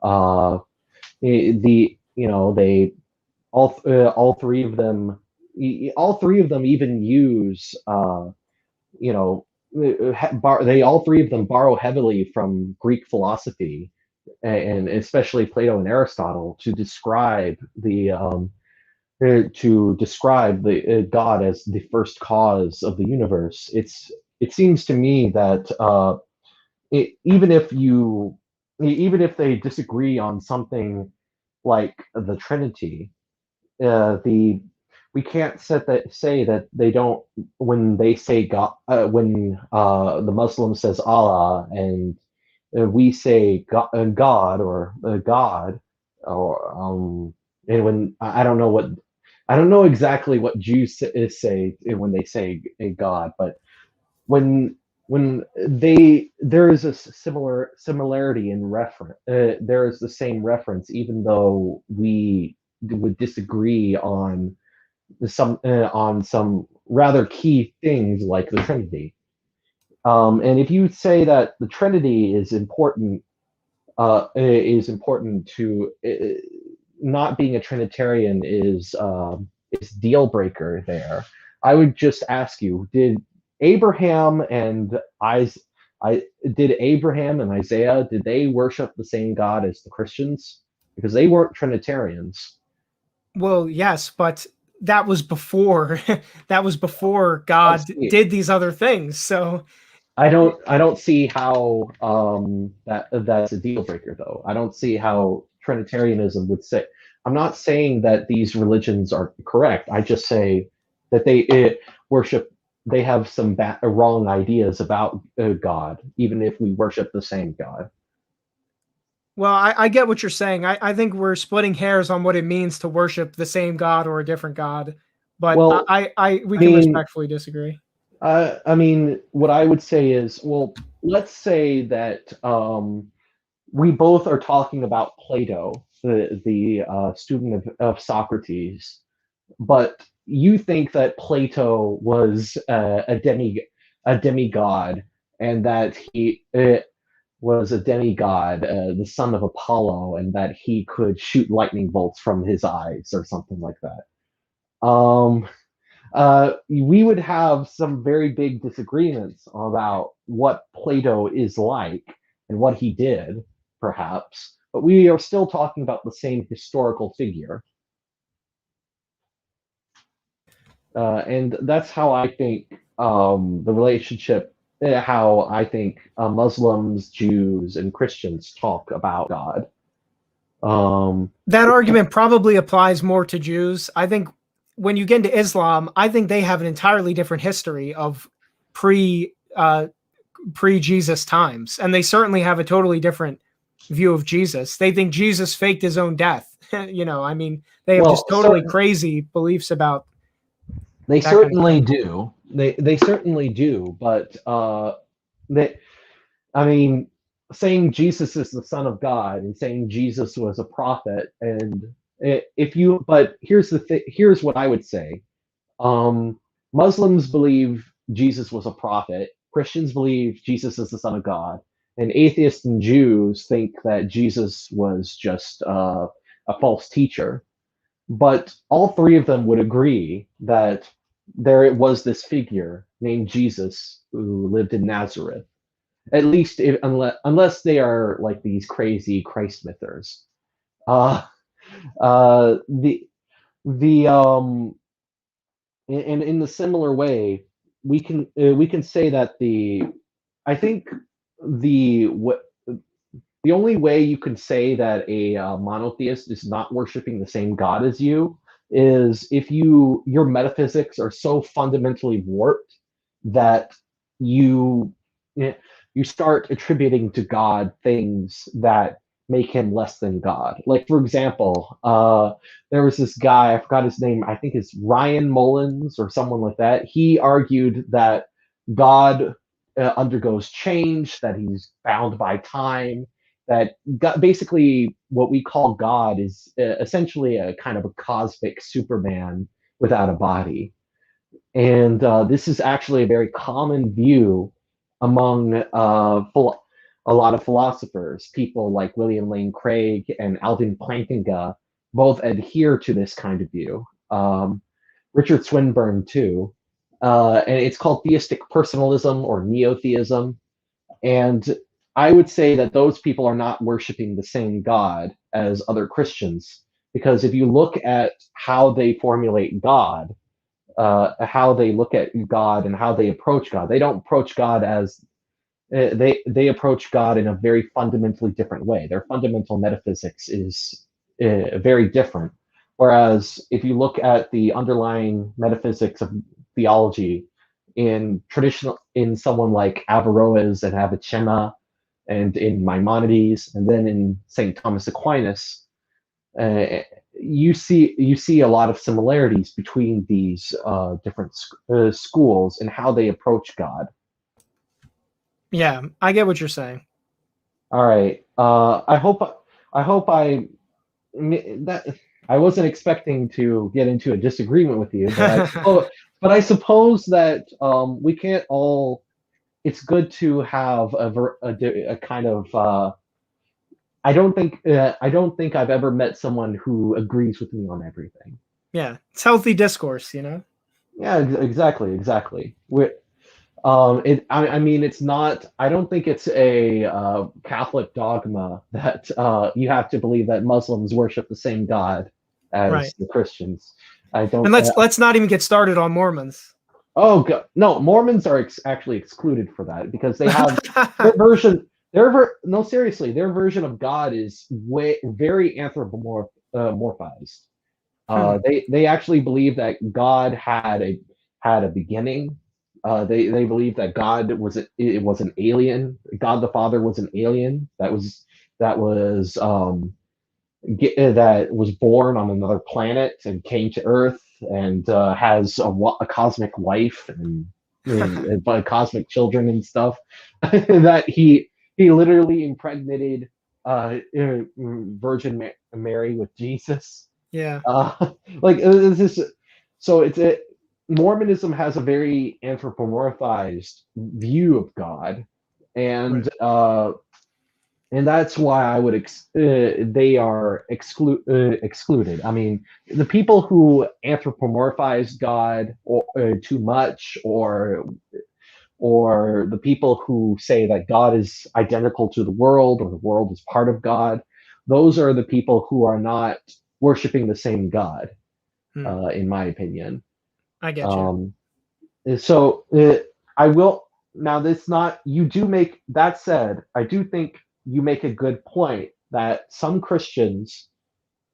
Uh, the you know they all three of them all three of them even use you know they all three of them borrow heavily from Greek philosophy, and especially Plato and Aristotle to describe the God as the first cause of the universe. It seems to me that even even if they disagree on something like the Trinity, the we can't say that they don't when they say God when the Muslim says Allah and we say God or God or and when I don't know what I don't know exactly what Jews say when they say a God, but when there is a similarity in reference. There is the same reference, even though we would disagree on some rather key things like the Trinity. And if you say that the Trinity is important to not being a Trinitarian is deal breaker there. I would just ask you: Abraham and I, did Abraham and Isaiah did they worship the same God as the Christians? Because they weren't Trinitarians. Well, yes, but that was before that was before Oh, God see, did these other things. So I don't see how that's a deal breaker though. I don't see how Trinitarianism would say. I'm not saying that these religions are correct. I just say that worship. They have some wrong ideas about God, even if we worship the same God. well, I get what you're saying. I think we're splitting hairs on what it means to worship the same God or a different God, but Well, we I can mean, respectfully disagree. what I would say is, well, let's say that we both are talking about Plato, the student of Socrates, but you think that Plato was a demigod, and that he was a demigod, the son of Apollo, and that he could shoot lightning bolts from his eyes or something like that. We would have some very big disagreements about what Plato is like and what he did, perhaps, but we are still talking about the same historical figure. And that's how I think the relationship, how I think Muslims, Jews, and Christians talk about God. Um, That argument probably applies more to Jews. I think when you get into Islam, I think they have an entirely different history of pre pre Jesus times, and they certainly have a totally different view of Jesus. They think Jesus faked his own death. I mean, they have just well, totally crazy beliefs about they that kind of certainly thing. do. They certainly do, but they I mean, saying Jesus is the Son of God and saying Jesus was a prophet, and if you, but here's what I would say. Um, Muslims believe Jesus was a prophet. Christians believe Jesus is the Son of God, and atheists and Jews think that Jesus was just a false teacher. But all three of them would agree that there was this figure named Jesus who lived in Nazareth, at least unless they are like these crazy Christ mythers. Uh, the the in the similar way, we can say that I think the what the only way you can say that a monotheist is not worshiping the same God as you is if your metaphysics are so fundamentally warped that you eh, you start attributing to God things that make him less than God. Like for example, there was this guy, I forgot his name, I think it's Ryan Mullins or someone like that. He argued that God undergoes change, that he's bound by time, that God, basically what we call God is essentially a kind of a cosmic Superman without a body. And this is actually a very common view among a lot of philosophers. People like William Lane Craig and Alvin Plantinga both adhere to this kind of view. Richard Swinburne, too. And it's called theistic personalism or neo-theism. And I would say that those people are not worshiping the same God as other Christians, because if you look at how they formulate God, how they look at God and how they approach God, they don't approach God as they approach God in a very fundamentally different way. Their fundamental metaphysics is very different. Whereas if you look at the underlying metaphysics of theology in someone like Averroes and Avicenna, and in Maimonides, and then in St. Thomas Aquinas, uh, you see a lot of similarities between these different schools and how they approach God. Yeah, I get what you're saying. All right. I hope that I wasn't expecting to get into a disagreement with you, but I suppose that we can't all. It's good to have a kind of. I don't think I've ever met someone who agrees with me on everything. Yeah, it's healthy discourse, Yeah, exactly. I mean, it's not. I don't think it's a Catholic dogma that you have to believe that Muslims worship the same God Right. as the Christians. I don't. And let's not even get started on Mormons. Oh God, no, Mormons are actually excluded for that because they have their version. No, seriously, their version of God is very anthropomorphized. They actually believe that God had a beginning. They believe that God was an alien. God the Father was an alien that was born on another planet and came to Earth and has a cosmic wife and cosmic children and stuff. That he literally impregnated Virgin Mary with Jesus. Yeah. Like this, so Mormonism has a very anthropomorphized view of God, and Right. that's why they are excluded. I mean, the people who anthropomorphize God too much, or the people who say that God is identical to the world or the world is part of God, those are the people who are not worshiping the same God, Hmm. in my opinion. I get you. Um, so I will now. This not you do make that said. I do think you make a good point that some Christians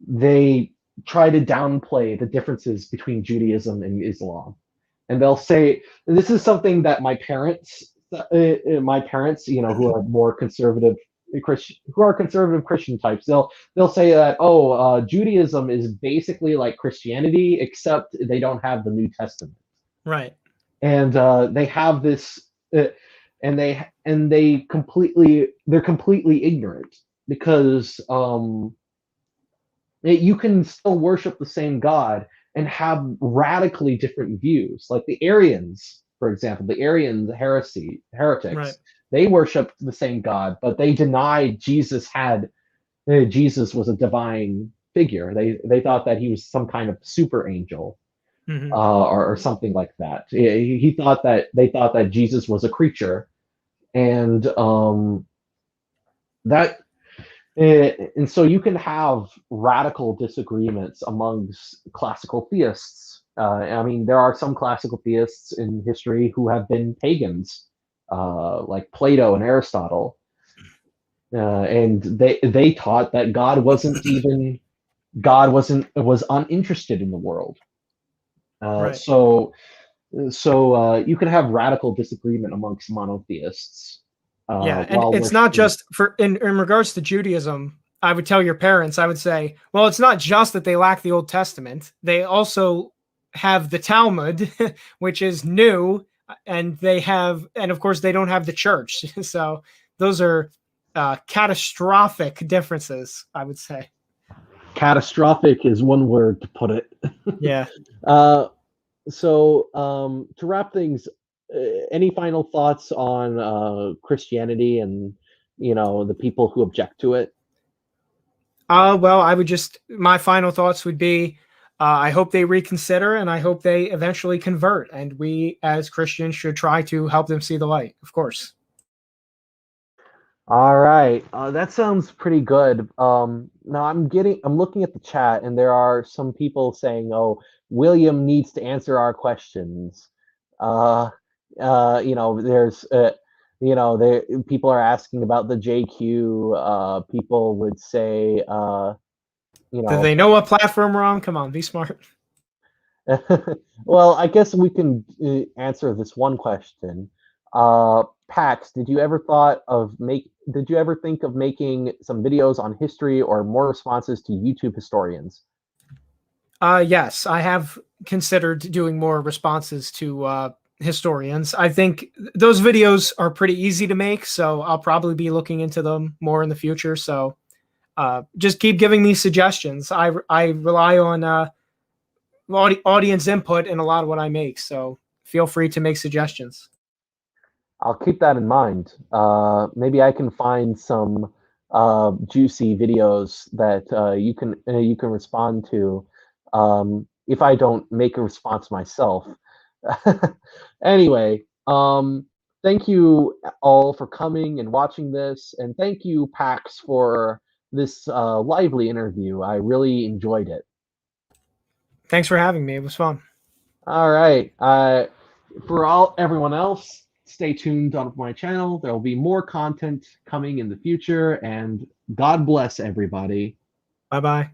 they try to downplay the differences between Judaism and Islam, and they'll say this is something that my parents, who are more conservative Christian, who are conservative Christian types, they'll say that Judaism is basically like Christianity, except they don't have the New Testament, Right. and they have this, they're completely ignorant because you can still worship the same God and have radically different views. Like the Arians, for example, the Arian Right. heretics, they worshiped the same God, but they denied Jesus was a divine figure. They thought that he was some kind of super angel, Hmm. or something like that. He thought that they thought that Jesus was a creature, and that and so you can have radical disagreements amongst classical theists. I mean, there are some classical theists in history who have been pagans, like Plato and Aristotle, and they taught that God was uninterested in the world. Uh, Right. so you can have radical disagreement amongst monotheists Yeah, and while it's not worshiping. just for in regards to Judaism. I would tell your parents, I would say, well, it's not just that they lack the Old Testament. They also have the Talmud, which is new, and of course, they don't have the church. So those are catastrophic differences, I would say. Catastrophic is one word to put it. Yeah. Uh, so to wrap things, any final thoughts on Christianity and the people who object to it? Well, my final thoughts would be I hope they reconsider and I hope they eventually convert. And we as Christians should try to help them see the light, of course. All right, that sounds pretty good. Now I'm looking at the chat, and there are some people saying, "Oh, William needs to answer our questions." Uh, there's, there people are asking about the JQ. People would say, you Do know. they know what platform we're on? Come on, be smart. Well, I guess we can answer this one question. Pax, did you ever think of making some videos on history or more responses to YouTube historians? Yes, I have considered doing more responses to historians. I think those videos are pretty easy to make, so I'll probably be looking into them more in the future. So just keep giving me suggestions. I rely on audience input in a lot of what I make, so feel free to make suggestions. I'll keep that in mind. Maybe I can find some juicy videos that you can respond to if I don't make a response myself. Anyway, thank you all for coming and watching this, and thank you, Pax, for this lively interview. I really enjoyed it. Thanks for having me. It was fun. All right. For everyone else, stay tuned on my channel. There will be more content coming in the future, and God bless everybody. Bye bye.